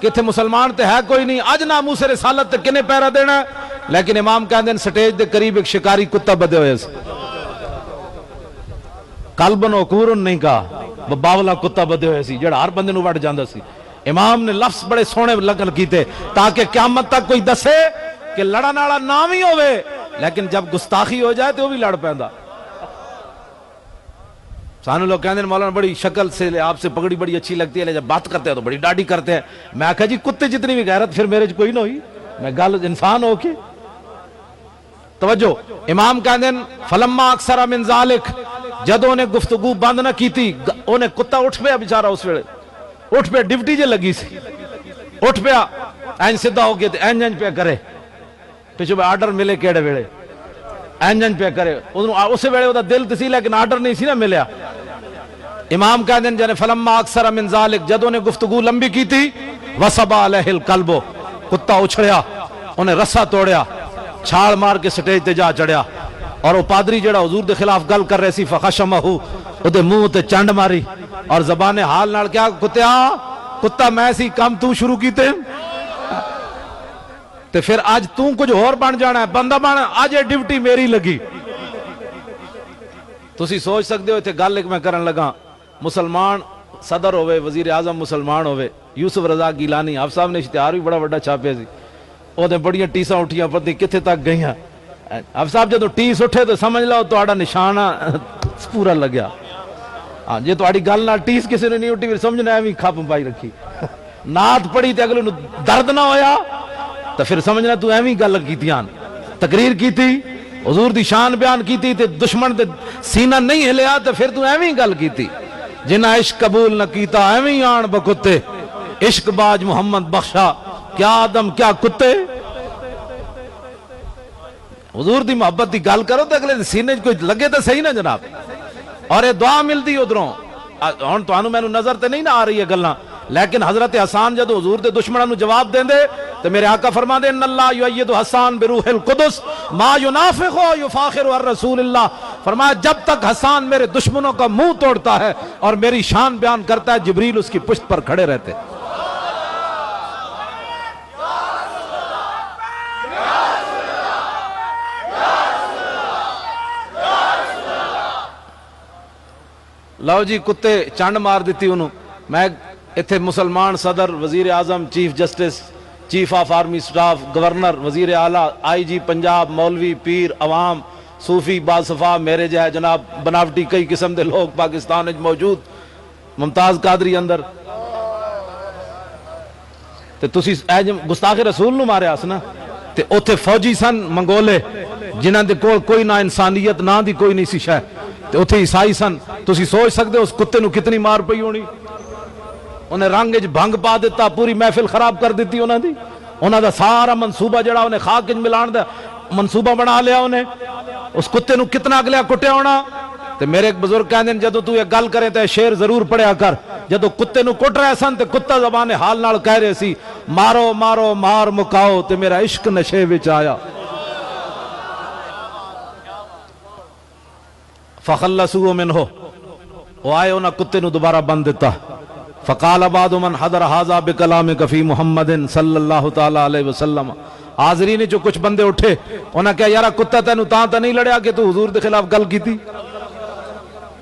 کہ تھے مسلمان تے ہے کوئی نہیں، اج ناموس رسالت تے کنے پیرا دینا ہے. لیکن امام کہندے سٹیج دے قریب ایک شکاری کتا بدے ہوئے سے، قلبن وقورن نہیں کہا، باولا کتا بدے ہوئے سی جڑا ہر بندے نو وڑ جاندا سی. امام نے لفظ بڑے سونے لگل کیتے تاکہ قیامت تک کوئی دسے کہ لڑن والا نام ہی ہوئے لیکن جب گستاخی ہو جائے تو وہ بھی لڑ پیندا. سانو لوگ کہندے مولانا بڑی شکل سے آپ سے پگڑی بڑی اچھی لگتی ہے لیکن جب بات کرتے ہیں تو بڑی ڈاڈی کرتے ہیں. میں آکھا جی کتے جتنی بھی غیرت پھر میرے کوئی نہ ہوئی، میں گل انسان ہو کے. توجہ امام کہندے فلما اکثر من ذالک، جدوں نے گفتگو بند نہ کیتی انہیں کتا اٹھ پیا بیچارہ، اس ویلے اٹھ پیا ڈیوٹی جے لگی سی، اٹھ پیا این سدھا ہو گیا تے این پیا کرے، پیچھے آرڈر ملے کیڑے ویلے این پیا کرے، اس ویلے وہ دل تے سی لیکن آرڈر نہیں سی نہ ملیا. امام کہندے ہیں جنے فلما اکثر من ذالک، جدوں نے گفتگو لمبی کیتی وصبا علیہ القلب، کتا اچھڑیا انہیں رسا توڑیا، چھال مار کے سٹیج تے جا چڑھیا. اور وہ پادری جڑا حضور دے خلاف گل کر رہے سی فخشمہ او دے منہ تے چنڈ ماری اور زبان حال نال کیا کتیا کتا میں سی کام تو شروع کیتے تے پھر آج تو کچھ اور بن جانا ہے، بندہ بن آج یہ ڈیوٹی میری لگی. تسی سوچ سکتے ہو تے گل ایک میں کرن لگا، مسلمان صدر ہوئے، وزیر اعظم مسلمان ہوئے، یوسف رضا گیلانی آپ صاحب نے اشتہار بھی بڑا بڑا چھاپیا سی، وہ تے بڑیاں ٹیساں اٹھیاں پتہ کتنے تک گئیاں. اب صاحب جدو ٹیس اٹھے تو سمجھ لو تو نشانہ پورا لگیا. ہاں جی تاری گل نہ ٹیس کسی نے نہیں اٹھی پھر سمجھنا ایویں کھپ پائی رکھی، نعت پڑھی تے اگلے نو درد نہ ہویا تو پھر سمجھنا تو ایویں گل کیتیاں، تقریر کیتی حضور دی شان بیان کیتی تے دشمن تے سینہ نہیں ہلیا تو پھر تو ایویں گل کیتی. جنہ عشق قبول نہ کیتا ایویں آن بکتے، عشق باج محمد بخشا کیا آدم کیا کتے. حضور دی محبت دی گل کرو تو اگلے سینے کوئی لگے تو صحیح نا جناب. اور یہ دعا ملتی ادھروں ہن تانوں مینوں نظر تے نہیں نہ آ رہی ہے گلاں، لیکن حضرت حسان جدو حضور دے دشمناں نو جواب دیندے تو میرے آقا فرماندے ان اللہ یؤید حسان بروح القدس ما ینافق و یفاخر الرسول اللہ. فرمایا جب تک حسان میرے دشمنوں کا منہ توڑتا ہے اور میری شان بیان کرتا ہے جبریل اس کی پشت پر کھڑے رہتے. لو جی کتے چنڈ مار دیتی انہوں. میں اتھے مسلمان صدر، وزیر اعظم، chief justice, chief of army staff, governor, وزیر اعلیٰ، آئی جی پنجاب، مولوی، پیر، عوام، صوفی، باصفا، میرے جو ہے جناب بناوٹی کئی قسم دے لوگ پاکستان وچ موجود. ممتاز قادری اندر تے تسی اے گستاخ رسول نو ماریا اس نا. تے اوتھے فوجی سن منگولے جنہاں دے کول کوئی نہ انسانیت نہ دی کوئی نہیں سی شے. تے اوتھے عیسائی سن. تسی سوچ سکدے اس کتے نو کتنی مار پئی ہونی. انہیں رنگ وچ بھنگ پا دیتا، پوری محفل خراب کر دیتی انہاں دی. انہاں دا سارا منصوبہ جڑا انہیں خاک وچ ملان دا منصوبہ بنا لیا انہیں. اس کتے نو کتنا اگلے کٹیا ہونا. تے میرے ایک بزرگ کہندے جدوں تو یہ گل کرے تے شعر ضرور پڑھیا کر. جدوں کتے نو کٹ رہے سن تے کتا زبان حال نال کہہ رہے سی مارو مارو مار مکاؤ تے میرا عشق نشے وچ آیا. فخلصوا منہ، وہ آئے انہاں کتے نو دوبارہ بند دیتا. فقال بعض من حضر هذا بکلامک فی محمد صلی اللہ تعالی علیہ وسلم. حاضرین جو کچھ بندے اٹھے انہاں کہا یارا کتا تینو تاں نہیں لڑیا کہ تو حضور دے خلاف گل کیتی.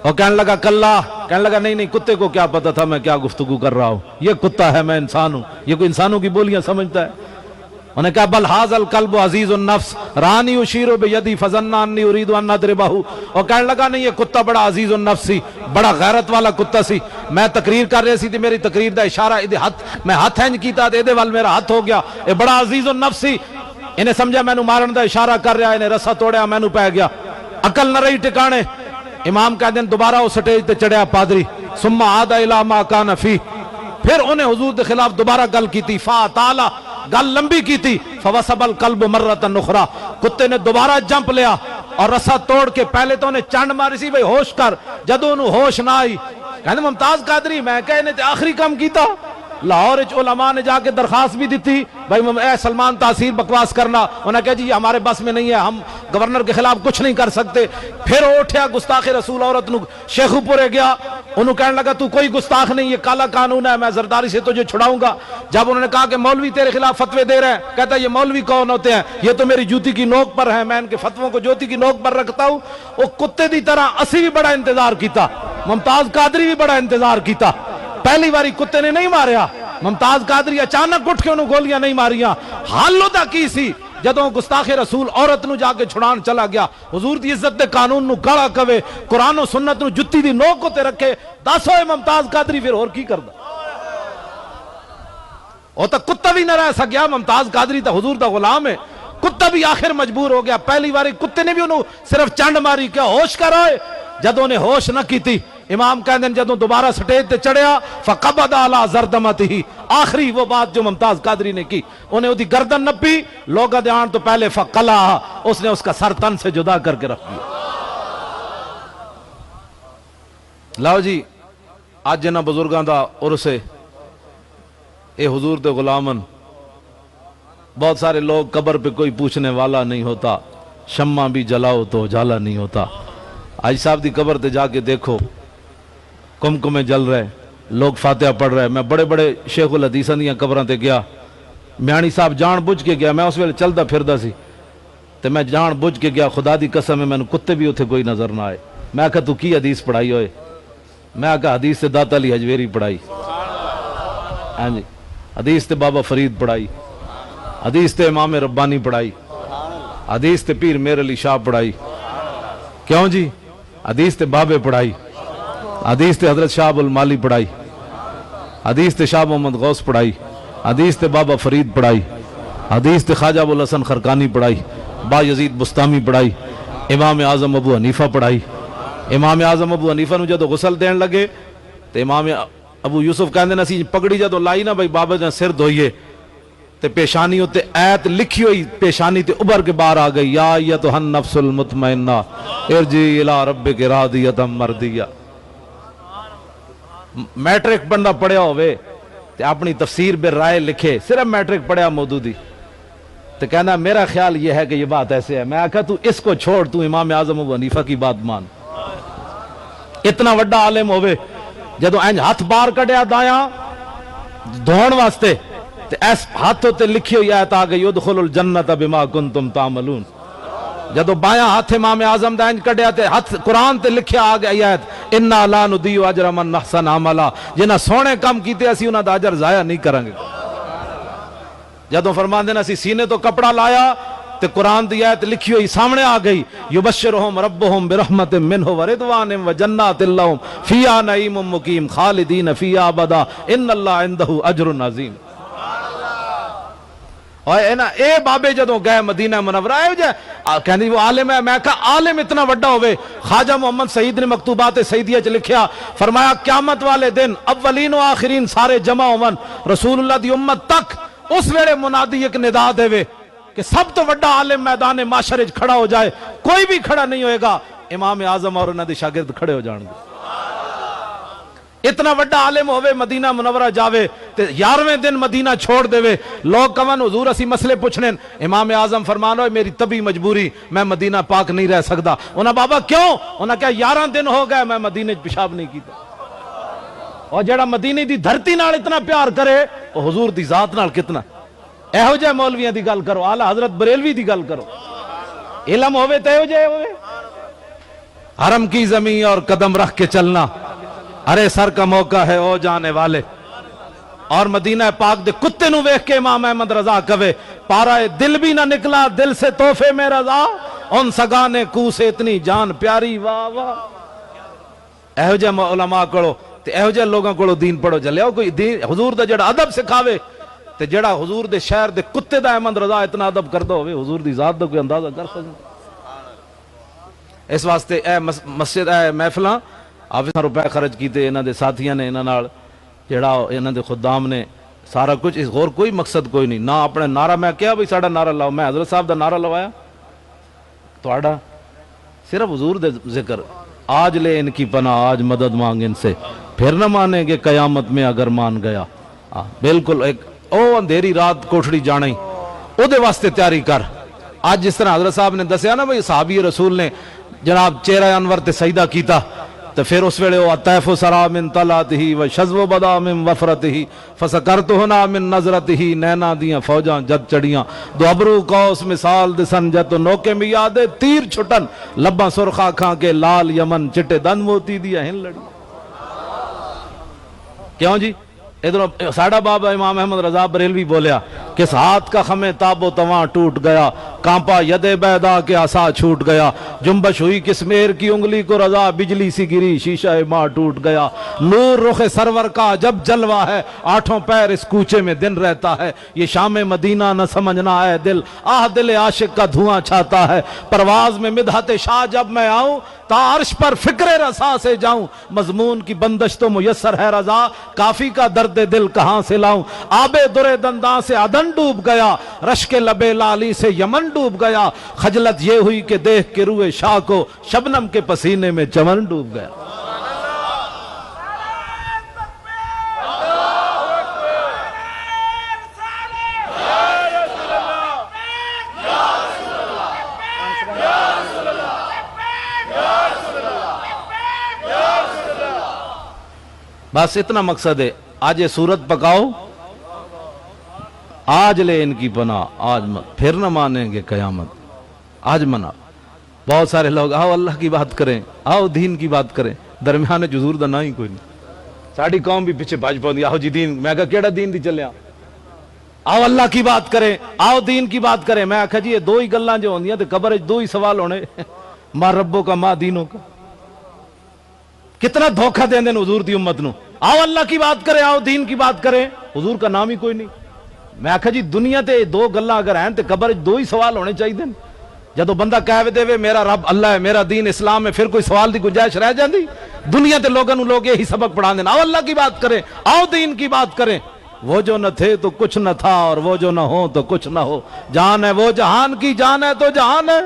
اور کہنے لگا کلا، کہنے لگا نہیں کتے کو کیا پتا تھا میں کیا گفتگو کر رہا ہوں. یہ کتا ہے، میں انسان ہوں. یہ کوئی انسانوں کی بولیاں سمجھتا ہے. انہیں کہا بل ھذا الکلب عزیز النفس رانی اشیر بیدی فظنا انی اريد ان اضربہ. اور کہنے لگا نہیں یہ کتا بڑا عزیز النفس سی، بڑا غیرت والا کتا سی. میں تقریر کر رہی سی تے میری تقریر دا اشارہ میں ہاتھ ہینج کیتا تے دے وال میرا ہاتھ ہو گیا. یہ بڑا عزیز النفس سی. انہیں سمجھا مینوں مارن دا اشارہ کر رہا، انہیں رسا توڑیا مینوں پہ گیا. عقل نہ رہی ٹکانے. امام کہتے ہیں دوبارہ اس سٹیج تے چڑھیا پادری. ثم عاد الى ما كان فيه. پھر انہیں حضور دے خلاف دوبارہ گل کی تھی. فاطالا گل لمبی کی تھی. فوسب القلب مرۃ اخرى. کتے نے دوبارہ جمپ لیا اور رسا توڑ کے پہلے تو انہیں چانڈ ماری سی بھئی ہوش کر. جدوں انہوں ہوش نہ آئی کہنے ممتاز قادری میں کہ انہیں تے آخری کام کیتا. لاہور علماء نے جا کے درخواست بھی دیتی بھائی اے سلمان تاثیر بکواس کرنا. انہیں کہا جی یہ ہمارے بس میں نہیں ہے، ہم گورنر کے خلاف کچھ نہیں کر سکتے. پھر اٹھیا گستاخ رسول عورت نو شیخو پورے گیا. انہوں کہنے لگا تو کوئی گستاخ نہیں، یہ کالا قانون ہے، میں زرداری سے تجھے چھڑاؤں گا. جب انہوں نے کہا کہ مولوی تیرے خلاف فتوے دے رہے ہیں، کہتا ہے یہ مولوی کون ہوتے ہیں؟ یہ تو میری جوتی کی نوک پر ہیں، میں ان کے فتووں کو جوتی کی نوک پر رکھتا ہوں. وہ کتے دی طرح اسی بھی بڑا انتظار کیتا، ممتاز قادری بھی بڑا انتظار کیتا. پہلی باری کتے نے نہیں ماریا. ممتاز قادری اچانک اٹھ کے انہوں گولیاں نہیں ماریاں. حال دا کی سی جدوں گستاخ رسول عورت نو جا کے چھڑان چلا گیا. حضور دی عزت دے قانون نو گالا کہے، قرآن و سنت نو جتی دی نوک تے رکھے. دس ہوئے ممتاز قادری پھر اور کی کردا؟ وہ تو کتا بھی نہ رہ سکیا. ممتاز قادری تو حضور دا غلام ہے. کتا بھی آخر مجبور ہو گیا. پہلی باری کتے نے بھی انہوں صرف چنڈ ماری. کیا ہوش کر آئے؟ جدوں نے ہوش نہ کی تھی امام کہتے ہیں جدوں دوبارہ سٹیج تے چڑھیا فقبض علی زردمتہ. آخری وہ بات جو ممتاز قادری نے کی، انہیں دی گردن نپی. لوگا دے آن تو پہلے فقلعہ، اس نے اس کا سر تن سے جدا کر کے رکھ دیا. لاؤ جی آج جنہ بزرگاں دا عرس ہے، اے حضور دے غلامن. بہت سارے لوگ قبر پہ کوئی پوچھنے والا نہیں ہوتا، شمع بھی جلاؤ تو اجالا نہیں ہوتا. آج صاحب دی قبر تے جا کے دیکھو، کمکمے جل رہے، لوگ فاتحہ پڑھ رہے. میں بڑے بڑے شیخ الحدیثاں دیاں قبراں تے گیا. میانی صاحب جان بوجھ کے گیا. میں اس ویلے چلدا پھردا سی تے میں جان بوجھ کے گیا. خدا دی قسم ہے مینوں کتے بھی اتھے کوئی نظر نہ آئے. میں کہا تو کی حدیث پڑھائی ہوئے؟ میں کہا حدیث تے داتا علی حجویری پڑھائی، ہاں جی، حدیث تے بابا فرید پڑھائی، حدیث تے امام ربانی پڑھائی، حدیث تے پیر میر علی شاہ پڑھائی. کیوں جی؟ حدیث تے بابے پڑھائی، حدیث تے حضرت شاہ المالی پڑھائی، حدیث تے شاہ محمد غوث پڑھائی، حدیث تے بابا فرید پڑھائی، حدیث تے خواجہ ابوالحسن خرقانی پڑھائی، با یزید بستامی پڑھائی، امام اعظم ابو حنیفہ پڑھائی. امام اعظم ابو حنیفہ نو جدو غسل دین لگے تے امام ابو یوسف کہندے نا سی پگڑی جدو لائی نا بھائی بابا جان سر دھوئیے تے پیشانی ہوتے ایت لکھی ہوئی پیشانی تے ابھر کے باہر آ گئی، یا ایتھا النفس المطمئنہ ارجعی الی ربک راضیۃ مرضیہ. میٹرک بندہ پڑھیا ہوئے تے اپنی تفسیر بے رائے لکھے، صرف میٹرک پڑھیا مودودی تو کہنا میرا خیال یہ ہے کہ یہ بات ایسے ہے. میں آکھا تو اس کو چھوڑ، تو امام اعظم ابو حنیفہ کی بات مان. اتنا وڈا عالم ہوئے جدو اینج ہاتھ بار کڑیا دایاں دھون واسطے تے ایس ہاتھوں تے لکھی ہوئی آیت آ گئی ادخلوا الجنت بما کنتم تعملون. جدو بایاں ہاتھ امام اعظم دا انج کڈیا تے ہاتھ قرآن تے لکھیا آ گئی آیت انا لا نضیع اجر من احسن عملا، جنہاں سونے کام کیتے اسی انہاں دا اجر ضائع نہیں کریں گے۔ جدو فرماندے نا اسی سینے تو کپڑا لایا تے قرآن دی آیت لکھی ہوئی سامنے آ گئی، یبشرہم ربہم برحمت منہ ورضوان وجنات لہم فیہا نعیم مقیم خالدین فیہا ابدا ان اللہ عندہ اجر عظیم۔ اور اے بابے جدوں گئے مدینہ منورہ اے جائے کہنے وہ عالم ہے، میں کہا عالم اتنا وڈا ہوئے۔ خواجہ محمد سعید نے مکتوبات سعیدیہ چ لکھیا، فرمایا قیامت والے دن اولین و آخرین سارے جمع ہون رسول اللہ دی امت تک، اس ویلے منادی ایک ندا دے وے کہ سب تو وڈا عالم میدان معاشر وچ کھڑا ہو جائے، کوئی بھی کھڑا نہیں ہوئے گا، امام اعظم اور انہاں دے شاگرد کھڑے ہو جان گے۔ اتنا وڈا عالم ہوئے مدینہ منورہ جاوے تے 11ویں دن مدینہ چھوڑ دے وے، لوگ کہون حضور اسی مسئلے پوچھنے، امام اعظم فرمانو میری طبی مجبوری، میں مدینہ پاک نہیں رہ سکتا۔ انہاں بابا کیوں؟ انہاں کہا 11 دن ہو گئے میں مدینہ پیشاب نہیں کیتا۔ اور جڑا مدینہ دی دھرتی نال اتنا پیار کرے وہ حضور دی ذات نال کتنا۔ ایہو جے مولویاں دی گل کرو، اعلی حضرت بریلوی دی گل کرو، علم ہوئے تے ایہو جے ہوئے۔ حرم کی زمین اور قدم رکھ کے چلنا، ارے سر کا موقع ہے او جانے والے۔ اور مدینہ پاک دے کتے نو ویکھ کے امام احمد رضا کہے، پارا دل بھی نہ نکلا دل سے تحفے میں رضا، ان سگانے کو سے اتنی جان پیاری واہ واہ۔ ایہو جے علماء کولو تے ایہو جے لوگاں کولو دین پڑھو چلے آؤ، کوئی دین حضور دا جڑا ادب سکھاوے تے جڑا حضور دے شہر دے کتے دا احمد رضا اتنا ادب کردہ ہوئے، حضور دی ذات دا کوئی اندازہ کر سکتے۔ اس واسطے اے مسجد اے محفلاں آپ روپے خرچ کیتے انہاں دے ساتھیاں نے، انہاں نال جڑا انہاں دے خدام نے سارا کچھ، اس غور کوئی مقصد کوئی نہیں، نہ اپنے نعرہ میں کیا بھئی ساڑا نعرہ لاؤ، میں حضرت صاحب دا نعرہ لوایا توڑا، صرف حضور دے ذکر، آج لے ان کی پناہ آج مدد مانگ ان سے، پھر نہ مانیں گے قیامت میں اگر مان گیا۔ بالکل ایک او اندھیری رات کوٹھڑی جانے او دے واسطے تیاری کر۔ آج جس طرح حضرت صاحب نے دسیا نا بھئی صحابی رسول نے جناب چہرہ انور تے سجدہ کیتا، تو پھر اس ویلے وہ طیف سرا من طلعتہ و شذو بدا من وفرتہ فسکرتہنا من نظرتہ، نینا دیاں فوجاں جد چڑیاں دو ابرو قوس مثال دسن جد نوکے میں یادے تیر چھٹن لباں سرخا کھاں کے لال یمن چٹے دن موتی دیا ہن لڑی۔ کیوں جی؟ ادھر ساڑھا بابا امام احمد رضا بریلوی بولیا، کس ہاتھ کا خمیں تاب و تواں ٹوٹ گیا، کانپا ید بیدا کے عصا چھوٹ گیا، جنبش ہوئی کس میر کی انگلی کو رضا، بجلی سی گری شیشہ ماں ٹوٹ گیا، نور رخ سرور کا جب جلوہ ہے، 8 پیر اس کوچے میں دن رہتا ہے، یہ شام مدینہ نہ سمجھنا ہے دل، آہ دل عاشق کا دھواں چھاتا ہے، پرواز میں مدحت شاہ جب میں آؤں تا عرش پر فکر رسا سے جاؤں، مضمون کی بندش تو میسر ہے رضا، کافی کا درد دل کہاں سے لاؤں، آب در دنداں سے عدن ڈوب گیا، رشک لب لالی سے یمن ڈوب گیا، خجلت یہ ہوئی کہ دیکھ کے روئے شاہ کو شبنم کے پسینے میں چمن ڈوب گیا۔ بس اتنا مقصد ہے، آج یہ صورت پکاؤ، آج لے ان کی پناہ آج پھر نہ مانیں گے قیامت، آج منا۔ بہت سارے لوگ آؤ اللہ کی بات کریں، آؤ دین کی بات کریں، درمیان حضور دا نہ ہی کوئی نہیں۔ ساڑی قوم بھی پیچھے بھاج پاؤں دی، آؤ جی دین، میں کہا کیڑا دین دی چلے آؤ اللہ کی بات کریں، آؤ دین کی بات کریں۔ میں کہا جی یہ دو ہی گلاں جو ہوندیاں تے قبر وچ دو ہی سوال ہونے، ماں ربوں کا ماں دینوں کا۔ کتنا دھوکہ دیں دیں حضور دی امت نو، آؤ اللہ کی بات کریں، آؤ دین کی بات کریں، حضور کا نام ہی کوئی نہیں۔ میں کہا جی دنیا تے دو گلاں اگر ہیں تے قبر وچ دو ہی سوال ہونے چاہیے دیں۔ جدو بندہ کہہ دے وے میرا رب اللہ ہے، میرا دین اسلام ہے، پھر کوئی سوال دی گنجائش رہ جاندی؟ دنیا تے لوگوں لوگ یہی سبق پڑھا دیں، آؤ اللہ کی بات کریں، آؤ دین کی بات کریں۔ وہ جو نہ تھے تو کچھ نہ تھا، اور وہ جو نہ ہو تو کچھ نہ ہو، جان ہے وہ جہان کی جان ہے تو جہان ہے،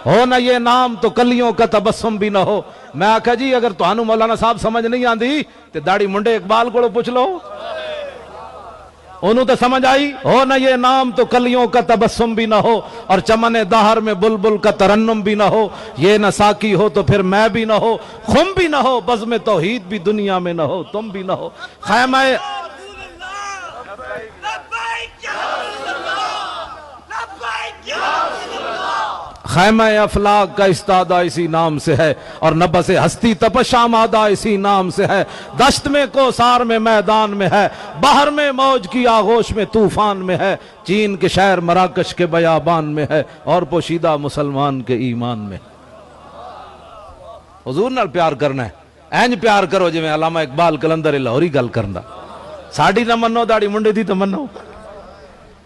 ہو نہ یہ نام تو کلیوں کا تبسم بھی نہ ہو۔ میں آکھا جی اگر تہانوں مولانا صاحب سمجھ نہیں آندی تے داڑھی منڈے اقبال کو پوچھ لو، انہوں تو سمجھ آئی، ہو نہ یہ نام تو کلیوں کا تبسم بھی نہ ہو، اور چمن دہر میں بلبل کا ترنم بھی نہ ہو، یہ نہ ساکی ہو تو پھر میں بھی نہ ہو، خم بھی نہ ہو، بزم توحید بھی دنیا میں نہ ہو، تم بھی نہ ہو، خیمہ خیمہ افلاک کا استادہ اسی نام سے ہے، اور نبض ہستی تپش آمادہ اسی نام سے ہے، دشت میں کوثار میں میدان میں ہے، بحر میں موج کی آغوش میں طوفان میں ہے، چین کے شہر مراکش کے بیابان میں ہے، اور پوشیدہ مسلمان کے ایمان میں۔ حضور نال پیار کرنا ہے، اینج پیار کرو جی میں علامہ اقبال کلندر لاہوری گل کرنا، ساڑی نہ منو داڑی منڈے دی تو منو،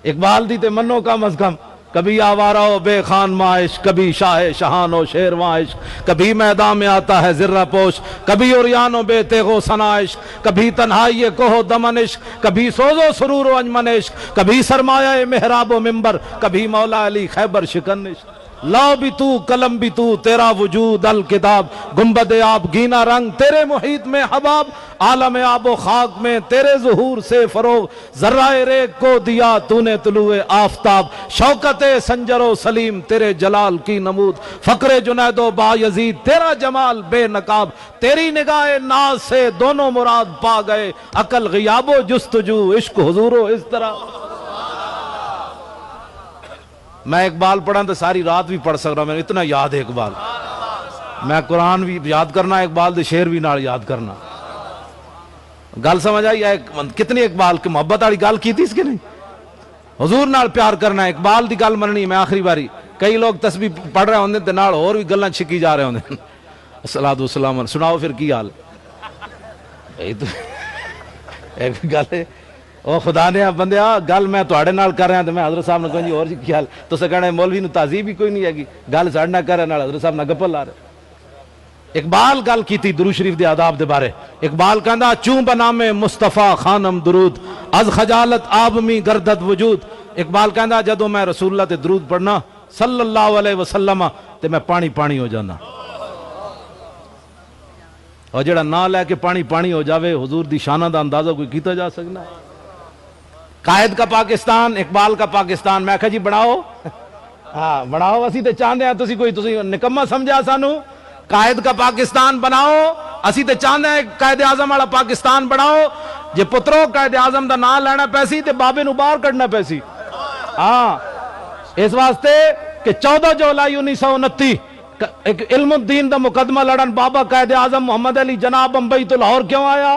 اقبال دی تے منو کم از کم۔ کبھی آوارہ و بے خان معاش، کبھی شاہ شہان و شیروان عشق، کبھی میدان میں آتا ہے ذرہ پوش، کبھی عریان و بے تیغ و ثنا عشق، کبھی تنہائی کوہ و دمن عشق، کبھی سوز و سرور و انجمن عشق، کبھی سرمایہ محراب و منبر، کبھی مولا علی خیبر شکن عشق۔ لاؤ بھی تو قلم بھی تو، تیرا وجود الکتاب، گنبد آب گینا رنگ تیرے محیط میں حباب، عالم آب و خاک میں تیرے ظہور سے فروغ، ذرہ ریگ کو دیا تو نے طلوع آفتاب، شوکت سنجر و سلیم تیرے جلال کی نمود، فقر جنید و بایزید تیرا جمال بے نقاب، تیری نگاہ ناز سے دونوں مراد پا گئے، عقل غیاب و جستجو عشق حضور و اس طرح۔ میں اقبال پڑھا تو ساری رات بھی پڑھ سک رہا ہوں، میں اتنا یاد ہے اقبال، میں قرآن بھی یاد کرنا، اقبال دے شعر بھی نال یاد کرنا۔ گل سمجھ آئی؟ کتنی اقبال کی محبت والی گل کی تھی اس کے نہیں؟ حضور نال پیار کرنا ہے، اقبال دی گل مننی۔ میں آخری باری کئی لوگ تسبیح پڑھ رہے ہوندے تے نال اور بھی گلاں چھکی جا رہے ہوندے، الصلاۃ والسلام، سناؤ پھر کی حال ایک گل ہے، او خدا نے بندیا گل میں تواڈے نال کر رہا تے میں حضرت صاحب نے کہا جی اور کی حال، تساں کہنا مولوی نوں تہذیب ہی کوئی نہیں ہے، گل ساڈے نال کر رہے نال حضرت صاحب نال گپل لا رہے۔ اقبال گل کیتی درود شریف دے آداب دے بارے، اقبال کہندا چوں بنام مصطفیٰ خانم درود، از خجالت آب می گردد وجود۔ اقبال کہندا جدوں میں رسول اللہ تے درود پڑھنا صلی اللہ علیہ وسلم تے میں پانی پانی ہو جانا، اور جڑا نہ لے کے پانی پانی ہو جاوے حضور دی شانہ دا اندازہ کوئی کیتا جا سکنا؟ قائد کا پاکستان، اقبال کا پاکستان، میں کہا جی بناؤ، ہاں بناؤ، اسی تے چاہندے ہیں تسی نکما سمجھا سانو، قائد کا پاکستان بناؤ، اسی تے چاہندے ہیں قائد اعظم والا پاکستان بناؤ، جے پترو قائد اعظم دا نام لینا پیسی تے بابے نو باہر کڈنا پیسی۔ ہاں اس واسطے کہ 14 جولائی 1929 ایک علم الدین دا مقدمہ لڑن بابا قائد اعظم محمد علی جناب بمبئی تو لاہور کیوں آیا؟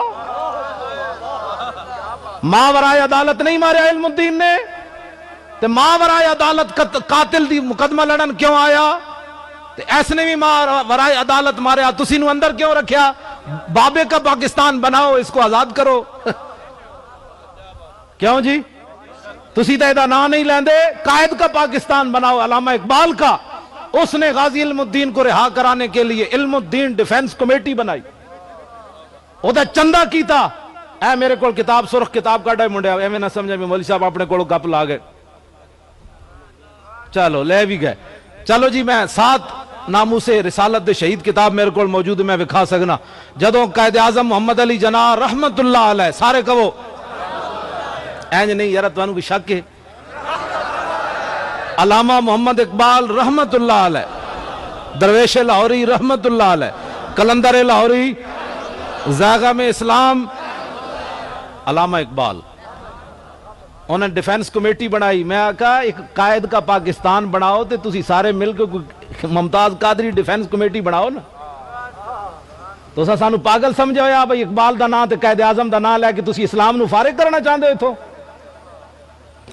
ماورائے عدالت نہیں ماریا علم الدین نے، تے ماورائے عدالت قاتل دی مقدمہ لڑن کیوں آیا؟ تے ایس نے بھی ماورائے عدالت ماریا، تسی نو اندر کیوں رکھیا؟ بابے کا پاکستان بناؤ، اس کو آزاد کرو۔ کیوں جی؟ تسی تے دا نام نہیں لیندے، قائد کا پاکستان بناؤ، علامہ اقبال کا، اس نے غازی علم الدین کو رہا کرانے کے لیے علم الدین ڈیفنس کمیٹی بنائی، او دا چندہ کیتا۔ اے میرے کول کتاب سرخ کتاب کاٹا ہے منڈیا، اے میں نہ سمجھا بھی مولوی صاحب اپنے کولو گپ لا گئے، چلو لے بھی گئے۔ چلو جی میں 7 ناموس رسالت دے شہید کتاب میرے کول موجود ہے، میں وکھا سکنا۔ جدوں قائد اعظم محمد علی جناح رحمت اللہ علیہ، سارے کہو اینج نہیں یار تانوں کوئی شک ہے، علامہ محمد اقبال رحمت اللہ علیہ، درویش لاہوری رحمت اللہ علیہ، کلندر لاہوری، زاغم اسلام، علامہ اقبال، انہوں نے ڈیفنس کمیٹی بنائی۔ میں کہا ایک قائد کا پاکستان بناؤ تے تسی سارے مل کے ممتاز قادری ڈیفنس کمیٹی بناؤ نا، تو سانو پاگل سمجھا ہویا بھائی اقبال دا نام تے قائد اعظم دا نام لے کے تسی اسلام نو فارغ کرنا چاہندے ہو اتھوں؟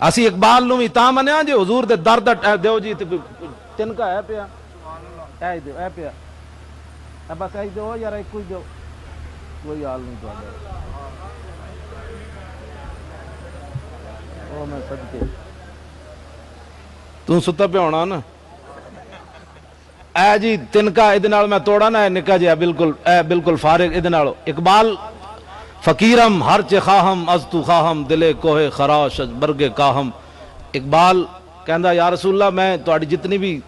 اسی اقبال نو بھی تاں منیا جے حضور دے درد دیو جی تن کا ہے پیا، اے دیو اے پیا، اے بس اے دیو یار ایک کوئی دیو، کوئی حال نہیں تو او میں صدقے تو ستا پہ ہونا نا، اے جی تن کا ادھے نال میں توڑا نا، اے نکا جی بالکل فارغ ادھے نالو۔ اقبال فقیرم ہر چے خواہم از تو خواہم دلے کوہ خراش برگ کاہم۔ اقبال کہندا یا رسول اللہ میں تہاڈی جتنی بھی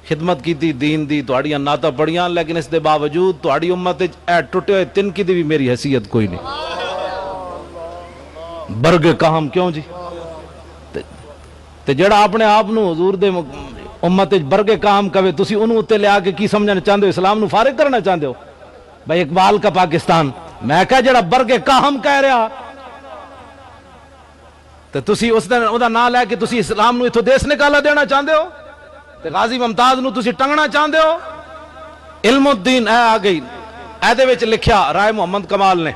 خدمت کیتی دین دی، تہاڈیاں نعتاں پڑھیاں، لیکن اس دے باوجود تہاڈی امت وچ اے ٹٹے ہوئے تنکی دی بھی میری حیثیت کوئی نہیں۔ برگ کاہم کیوں جی؟ تے جڑا اپنے آپ نو حضور دے امت وچ برگ کاہم کہے، تسی انہوں تے لے آ کے کی سمجھنا چاہندے ہو؟ اسلام نو فارغ کرنا چاہندے ہو؟ بھائی اقبال کا پاکستان، میں کہا جڑا برگ کاہم کہہ رہا تے تسی اس دا نام لے کے تسی اسلام نو اتھوں دیس نکالا دینا چاہندے ہو؟ تے غازی ممتاز نو تسی ٹنگنا چاہندے ہو؟ علم الدین اے آ گئی، اے دے وچ لکھیا رائے محمد کمال نے،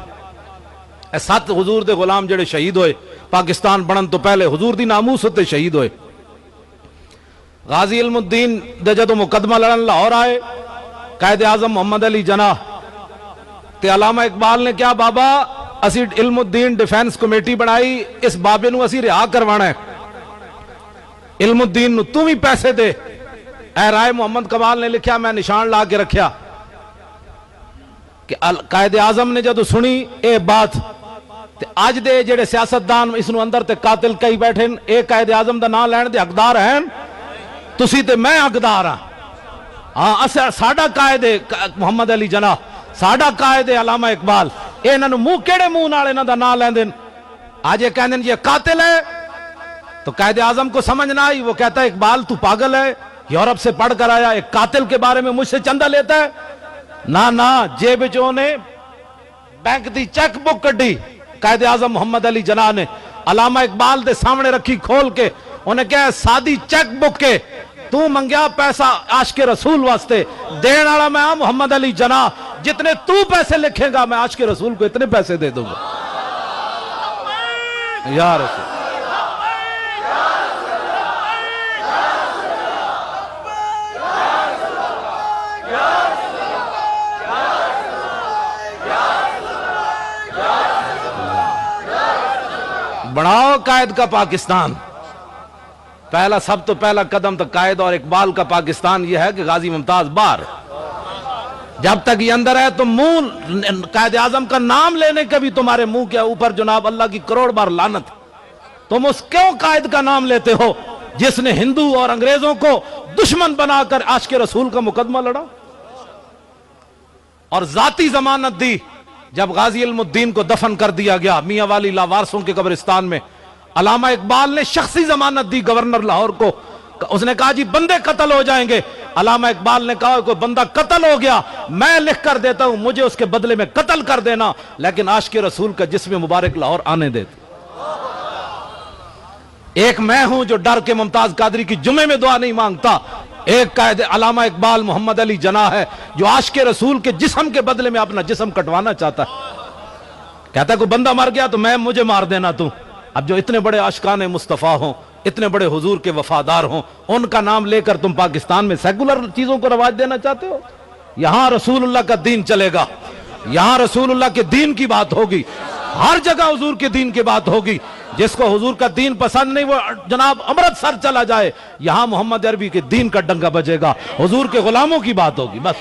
اے 7 حضور دے غلام جڑے شہید ہوئے پاکستان بنن تو پہلے، حضور دی ناموس تے شہید ہوئے۔ غازی علم الدین دے جدوں مقدمہ لڑن لاہور آئے، قائد اعظم محمد علی جناح تے علامہ اقبال نے کیا بابا اسی علم الدین ڈیفینس کمیٹی بنائی، اس بابے نو اسی رہا کروانا ہے، علم الدین نو تم ہی پیسے دے۔ اے رائے محمد کمال نے لکھیا، میں نشان لا کے رکھیا کہ قائد اعظم نے جدو سنی اے بات تے آج دے جڑے سیاستدان اس نو اندر تے قاتل کئی بیٹھے اے قائد اعظم دا نام لین دے حقدار ہیں، تسی تے میں حقدار ہاں، ساڈا قائد محمد علی جناح، ساڈا قائد علامہ اقبال، اے انہاں نو منہ کیڑے منہ نال انہاں دا نام لیندے، آج یہ کہندے یہ قاتل ہے، تو قائد اعظم کو سمجھ نہ آئی، وہ کہتا ہے اقبال تو پاگل ہے، یورپ سے پڑھ کر آیا، ایک قاتل کے بارے میں مجھ سے چندہ لیتا ہے؟ نہ جیب جو نے بینک دی چیک بک کڈی قائد اعظم محمد علی جناح نے علامہ اقبال دے سامنے رکھی کھول کے، انہیں کہا سادی چیک بک کے تو منگیا پیسہ عاشق رسول واسطے، دین والا میں محمد علی جناح، جتنے تو پیسے لکھے گا میں عاشق رسول کو اتنے پیسے دے دوں گا۔ یا رسول بڑھاؤ قائد کا پاکستان۔ پہلا سب تو پہلا قدم تو قائد اور اقبال کا پاکستان یہ ہے کہ غازی ممتاز باہر، جب تک یہ اندر ہے تو منہ قائد اعظم کا نام لینے کے بھی تمہارے منہ کے اوپر جناب اللہ کی کروڑ بار لعنت۔ تم اس کیوں قائد کا نام لیتے ہو جس نے ہندو اور انگریزوں کو دشمن بنا کر عاشق رسول کا مقدمہ لڑا اور ذاتی ضمانت دی؟ جب غازی علم الدین کو دفن کر دیا گیا میاں والی لاوارسوں کے قبرستان میں، علامہ اقبال نے شخصی ضمانت دی گورنر لاہور کو، اس نے کہا جی بندے قتل ہو جائیں گے، علامہ اقبال نے کہا کوئی بندہ قتل ہو گیا میں لکھ کر دیتا ہوں، مجھے اس کے بدلے میں قتل کر دینا، لیکن عاشق رسول کا جسم مبارک لاہور آنے دیتے۔ ایک میں ہوں جو ڈر کے ممتاز قادری کی جمعے میں دعا نہیں مانگتا، ایک قائد علامہ اقبال محمد علی جناح ہے جو عاشق رسول کے جسم کے بدلے میں اپنا جسم کٹوانا چاہتا ہے، کہتا ہے کوئی بندہ مر گیا تو مجھے مار دینا تو۔ اب جو اتنے بڑے عاشقان مصطفیٰ ہوں، اتنے بڑے حضور کے وفادار ہوں، ان کا نام لے کر تم پاکستان میں سیکولر چیزوں کو رواج دینا چاہتے ہو؟ یہاں رسول اللہ کا دین چلے گا، یہاں رسول اللہ کے دین کی بات ہوگی، ہر جگہ حضور کے دین کی بات ہوگی۔ جس کو حضور کا دین پسند نہیں وہ جناب امرتسر چلا جائے، یہاں محمد عربی کے دین کا ڈنگا بجے گا، حضور کے غلاموں کی بات ہوگی بس۔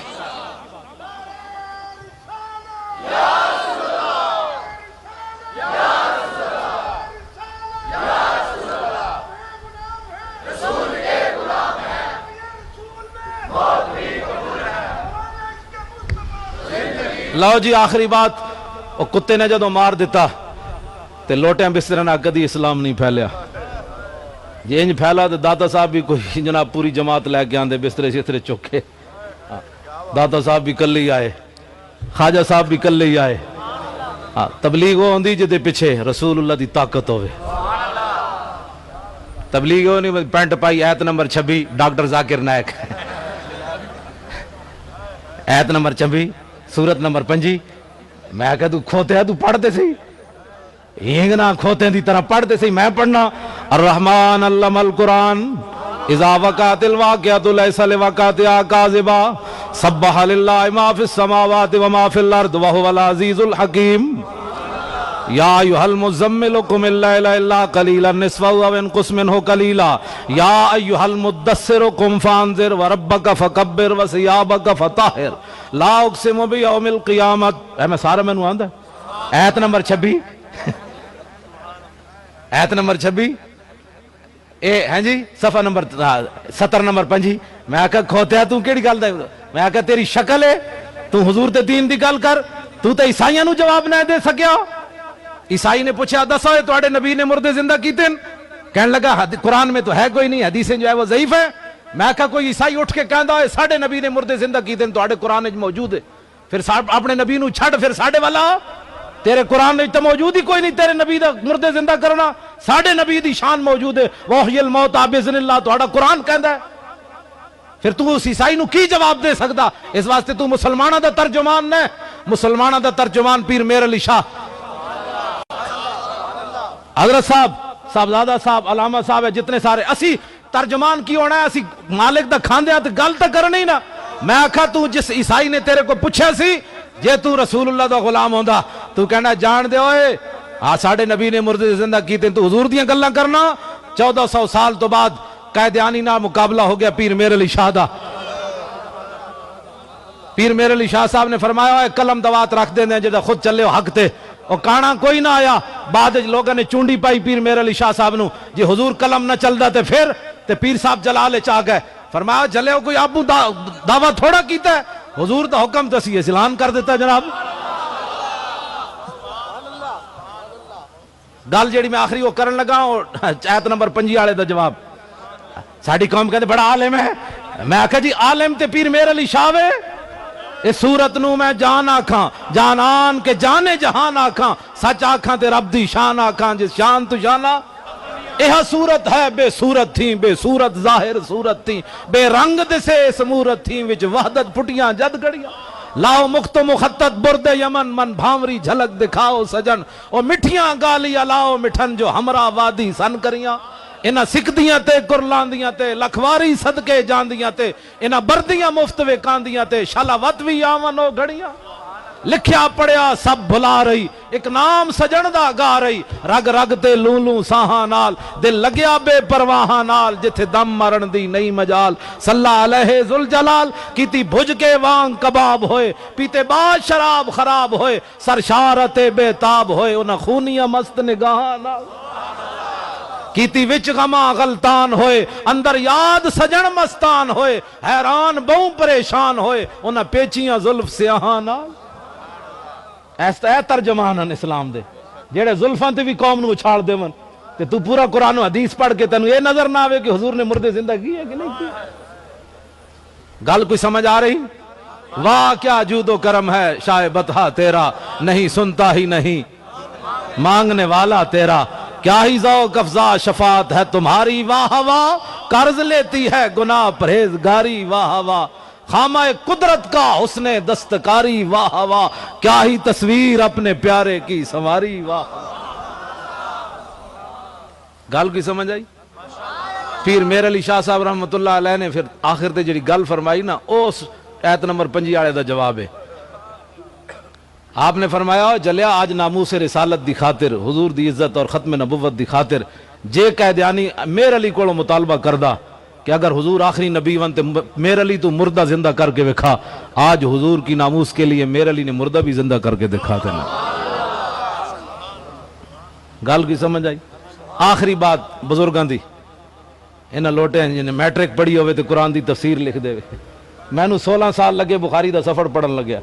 لو جی آخری بات، وہ کتے نے جدو مار دیتا تے لوٹیں بستر نہ کدی اسلام نہیں پھیلیا، جی انج پھیلا تو داتا صاحب بھی کوئی جناب پوری جماعت لے کے آندے بسترے شسترے چکے، داتا صاحب بھی کلے ہی آئے، خواجہ صاحب بھی کلے ہی آئے، تبلیغ وہ ہوندی جدے پیچھے رسول اللہ دی طاقت ہوئے، تبلیغ وہ نہیں پینٹ پائی ایت نمبر 26 ڈاکٹر ذاکر نائک، ایت نمبر 26 سورت نمبر 5، میں کہا تو کھوتے ہے تو پڑھتے سی، اینگنا کھوتے دی طرح پڑھتے سی، میں پڑھنا الرحمن علم القرآن اذا وقعت الواقعۃ لیس لوقعتها کاذبا سبح للہ ما فی السماوات وما فی الارض وہو العزیز الحکیم یا ایھا المزمل قم اللیل الا قلیلا نصفہ او انقص منہ قلیلا یا ایھا المدثر قم فانذر وربک فکبر وثیابک فطہر لا اقسم بیوم القیامت۔ میں سارا میں نو آندہ ایت نمبر 26 ایت نمبر 26 ہیں جی صفحہ نمبر 70 نمبر 5۔ میں آکھا کھوتیا تو کیڑی گل دے، میں آکھا تیری شکل ہے تو حضور تے دین دی گل کر، تو تے عیسائیاں نو جواب نہ دے سکیا۔ عیسائی نے پوچھا دسو تواڈے نبی نے مردے زندہ کیتے؟ کہنے لگا قرآن میں تو ہے کوئی نہیں، حدیثیں جو ہے وہ ضعیف ہے۔ میں کہا کوئی عیسائی اٹھ کے کہندا ہے ساڈے نبی نے مردے زندہ کیتے تواڈے قرآن وچ موجود ہے، پھر اپنے نبی نو چھڈ پھر ساڈے والا، تیرے قرآن وچ تے موجود ہی کوئی نہیں تیرے نبی دا مردے زندہ کرنا، ساڈے نبی دی شان موجود ہے، وحی الموت باذن اللہ تہاڈا قرآن کہندا ہے۔ پھر تو اس عیسائی نو کی جواب دے سکدا؟ اس واسطے تو مسلمانہ دا ترجمان نے، مسلمانہ دا ترجمان پیر میر علی شاہ حضرت صاحب، صاحبزادہ صاحب، علامہ صاحب ہے، جتنے سارے اسی ترجمان کی ہونا ہے، اسی مالک دا کھاندے آتے گل تا کرنے ہی نا۔ میں آکھا تو جس عیسائی نے تیرے کو پوچھا سی جے تو رسول اللہ دا غلام ہوندا تو کہنا جان دے ہوئے ساڑھے نبی نے مردے زندہ کیتے تو حضور دیاں گلاں کرنا۔ 1400 سال تو بعد قائدیانی نال مقابلہ ہو گیا پیر میر علی شاہ دا۔ پیر میر علی شاہ صاحب نے فرمایا ہے قلم دوات رکھ دیں جدہ خود چلے ہو حق تے، اور کانا کوئی نہ آیا۔ بعد لوگوں نے چونڈی پائی پیر میر علی شاہ صاحب نو جی حضور قلم نہ چل دا تے پھر تے پیر صاحب جلالے چاہ گئے۔ فرمایا جلے ہو کوئی ابو دعویٰ تھوڑا کیتا ہے، حضور دا حکم تسی اعلان کر دیتا ہے جناب۔ گل جیڑی میں آخری وہ کرن لگا آیت نمبر 5 والے دا جواب۔ ساڑی قوم کہتے بڑا عالم ہے، میں آکھا جی عالم تے پیر میر علی شاہ وے۔ اس صورت نو میں جان آکھاں، جانان کے جانے جہان آکھاں، سچ آکھاں تے رب دی شان آکھاں، جس شان تو جانا۔ یہ صورت ہے بے صورت تھی، بے صورت ظاہر صورت تھی، بے رنگ دسے اس مورت تھی، وچ وحدت پھٹیاں جد گڑیاں۔ لاؤ مخت مخطط برد یمن، من بھامری جھلک دکھاؤ سجن، اور مٹھیاں گالیاں لاؤ مٹھن جو ہمراہ وادی سن کریاں۔ انہاں سکھدیاں تے قرلاندیاں تے لکھواری صدقے جاندیاں تے، انہاں بردیاں مفت وکاندیاں تے شلاوت بھی آون او گھڑیاں۔ لکھیا پڑیا سب بھلا رہی، ایک نام سجن دا گا رہی، رگ رگ تے لوں ساہاں نال، دل لگیا بے پرواہاں نال، جتھے دم مرن دی نئی مجال۔ صلی علیہ ذوالجلال کیتی بھج کے وانگ کباب ہوئے، پیتے بعد شراب خراب ہوئے، سرشارت بے تاب ہوئے، انہاں خونیاں مست نگاہاں نال کیتی وچ غماں غلطان ہوئے، اندر یاد سجن مستان ہوئے، حیران بہوں پریشان ہوئے، انہاں پیچیاں زلف سیاہاں نال۔ ایسا ہے ترجمان اسلام دے جیڑے زلفاں تے بھی قوم نو چھاڑ دے من تے تو پورا قرآن و حدیث پڑھ کے تنو یہ نظر نہ آوے کہ حضور نے مردے زندہ کی ہے کہ نہیں کی۔ گل کوئی سمجھ آ رہی؟ واہ کیا جود و کرم ہے شاہ بطحہ تیرا، نہیں سنتا ہی نہیں مانگنے والا تیرا، کیا ہی ذوق افزا شفاعت ہے تمہاری، واہ واہ قرض لیتی ہے گناہ پرہیزگاری، واہ واہ خامہ قدرت کا حسن دستکاری، واہ واہ کیا ہی تصویر اپنے پیارے کی سنواری، واہ۔ گل کی سمجھ آئی؟ پیر میر علی شاہ صاحب رحمت اللہ علیہ نے پھر آخر تے جڑی گل فرمائی نا اس آیت نمبر 5 والے دا جواب ہے۔ آپ نے فرمایا جلیا آج ناموس رسالت دی خاطر، حضور دی عزت اور ختم نبوت دی خاطر جے قیدیانی میر علی کو مطالبہ کردہ کہ اگر حضور آخری نبی ون تے میر علی تو مردہ زندہ کر کے وکھا، آج حضور کی ناموس کے لیے میر علی نے مردہ بھی زندہ کر کے دکھاتے نا۔ گل کی سمجھ آئی؟ آخری بات بزرگاں دی انہاں لوٹے ہیں جنہیں میٹرک پڑھی ہوئے تے قرآن دی تفسیر لکھ دے ہوئے۔ میں نو 16 سال لگے بخاری دا سفر پڑھن لگیا،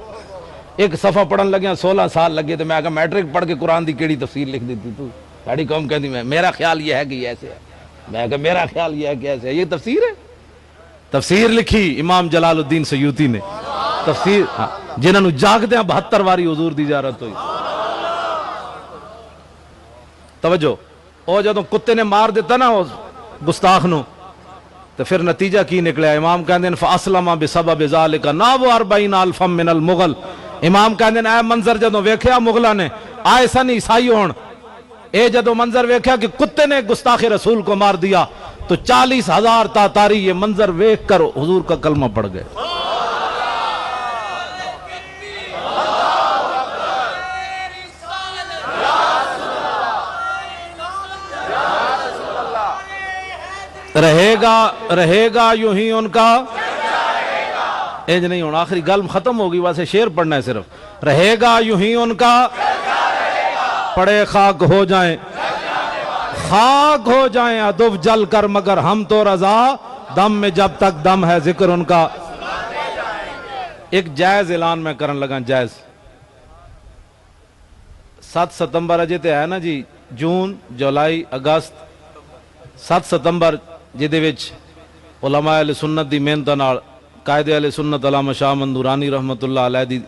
ایک صفحہ پڑھن لگیا 16 سال لگے، تو میں کہا میٹرک پڑھ کے قرآن دی کیڑی تفسیر لکھ دیتی تو؟ ساڑی قوم کہتی میرا خیال یہ ہے کہ یہ ایسے ہے، میں کہا میرا خیال یہ ہے کہ ایسے ہے، یہ تفسیر ہے؟ تفسیر لکھی امام جلال الدین سیوطی نے، تفسیر جنہوں نے جاگتے ہیں 72 واری حضور دی زیارت ہوئی۔ توجہ، او جدوں کتے نے مار دیتا نا گستاخ نو تو پھر نتیجہ کی نکلیا؟ امام کہندے ہیں فاسلم بسبب ذالک نابو 40 الف من المغل۔ امام کہندے ہیں اے منظر جدوں ویکھیا مغلاں نے آئے سن عیسائی ہون، اے جدوں منظر ویکھیا کہ کتے نے گستاخ رسول کو مار دیا تو 40,000 تاتاری یہ منظر ویکھ کر حضور کا کلمہ پڑھ گئے۔ رہے گا یوں ہی ان کا ایج نہیں ہونا، آخری گل ختم ہوگی، واسے شعر پڑھنا ہے صرف۔ رہے گا یوں ہی ان کا پڑے خاک ہو جائیں، خاک ہو جائیں ادب جل کر، مگر ہم تو رضا دم میں جب تک دم ہے ذکر ان کا۔ ایک جائز اعلان میں کرن لگا، جائز 7 ستمبر اجے تے ہے نا جی، جون جولائی اگست 7 ستمبر جدے وچ علماء اہل سنت دی محنت نال قائد اہل سنت علامہ شاہ مندورانی رحمت اللہ علیہ دی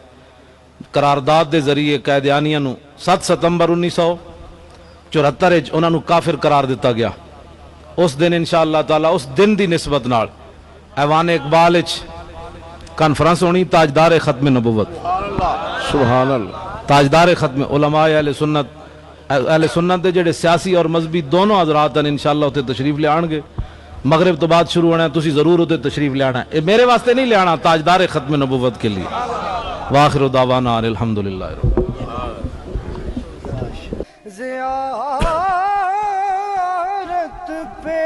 قرارداد دے ذریعے قائدیانیاں نو 7 ستمبر 1974 انہاں نو کافر قرار دیتا گیا۔ اس دن انشاءاللہ تعالی اس دن دی نسبت نال ایوان اقبال کانفرنس ہونی تاجدار ختم نبوت، سبحان اللہ، تاجدار ختم علماء اہل سنت دے جڑے سیاسی اور مذہبی دونوں حضرات ہیں انشاءاللہ اتنے تشریف لے آن گے، مغرب تو بعد شروع ہونا ہے، تسی ضرور اتنے تشریف لے آنا ہے، یہ میرے واسطے نہیں لے آنا، تاجدار ختم نبوت کے لیے۔ وآخر دعوانا ان الحمدللہ رب زیارت پہ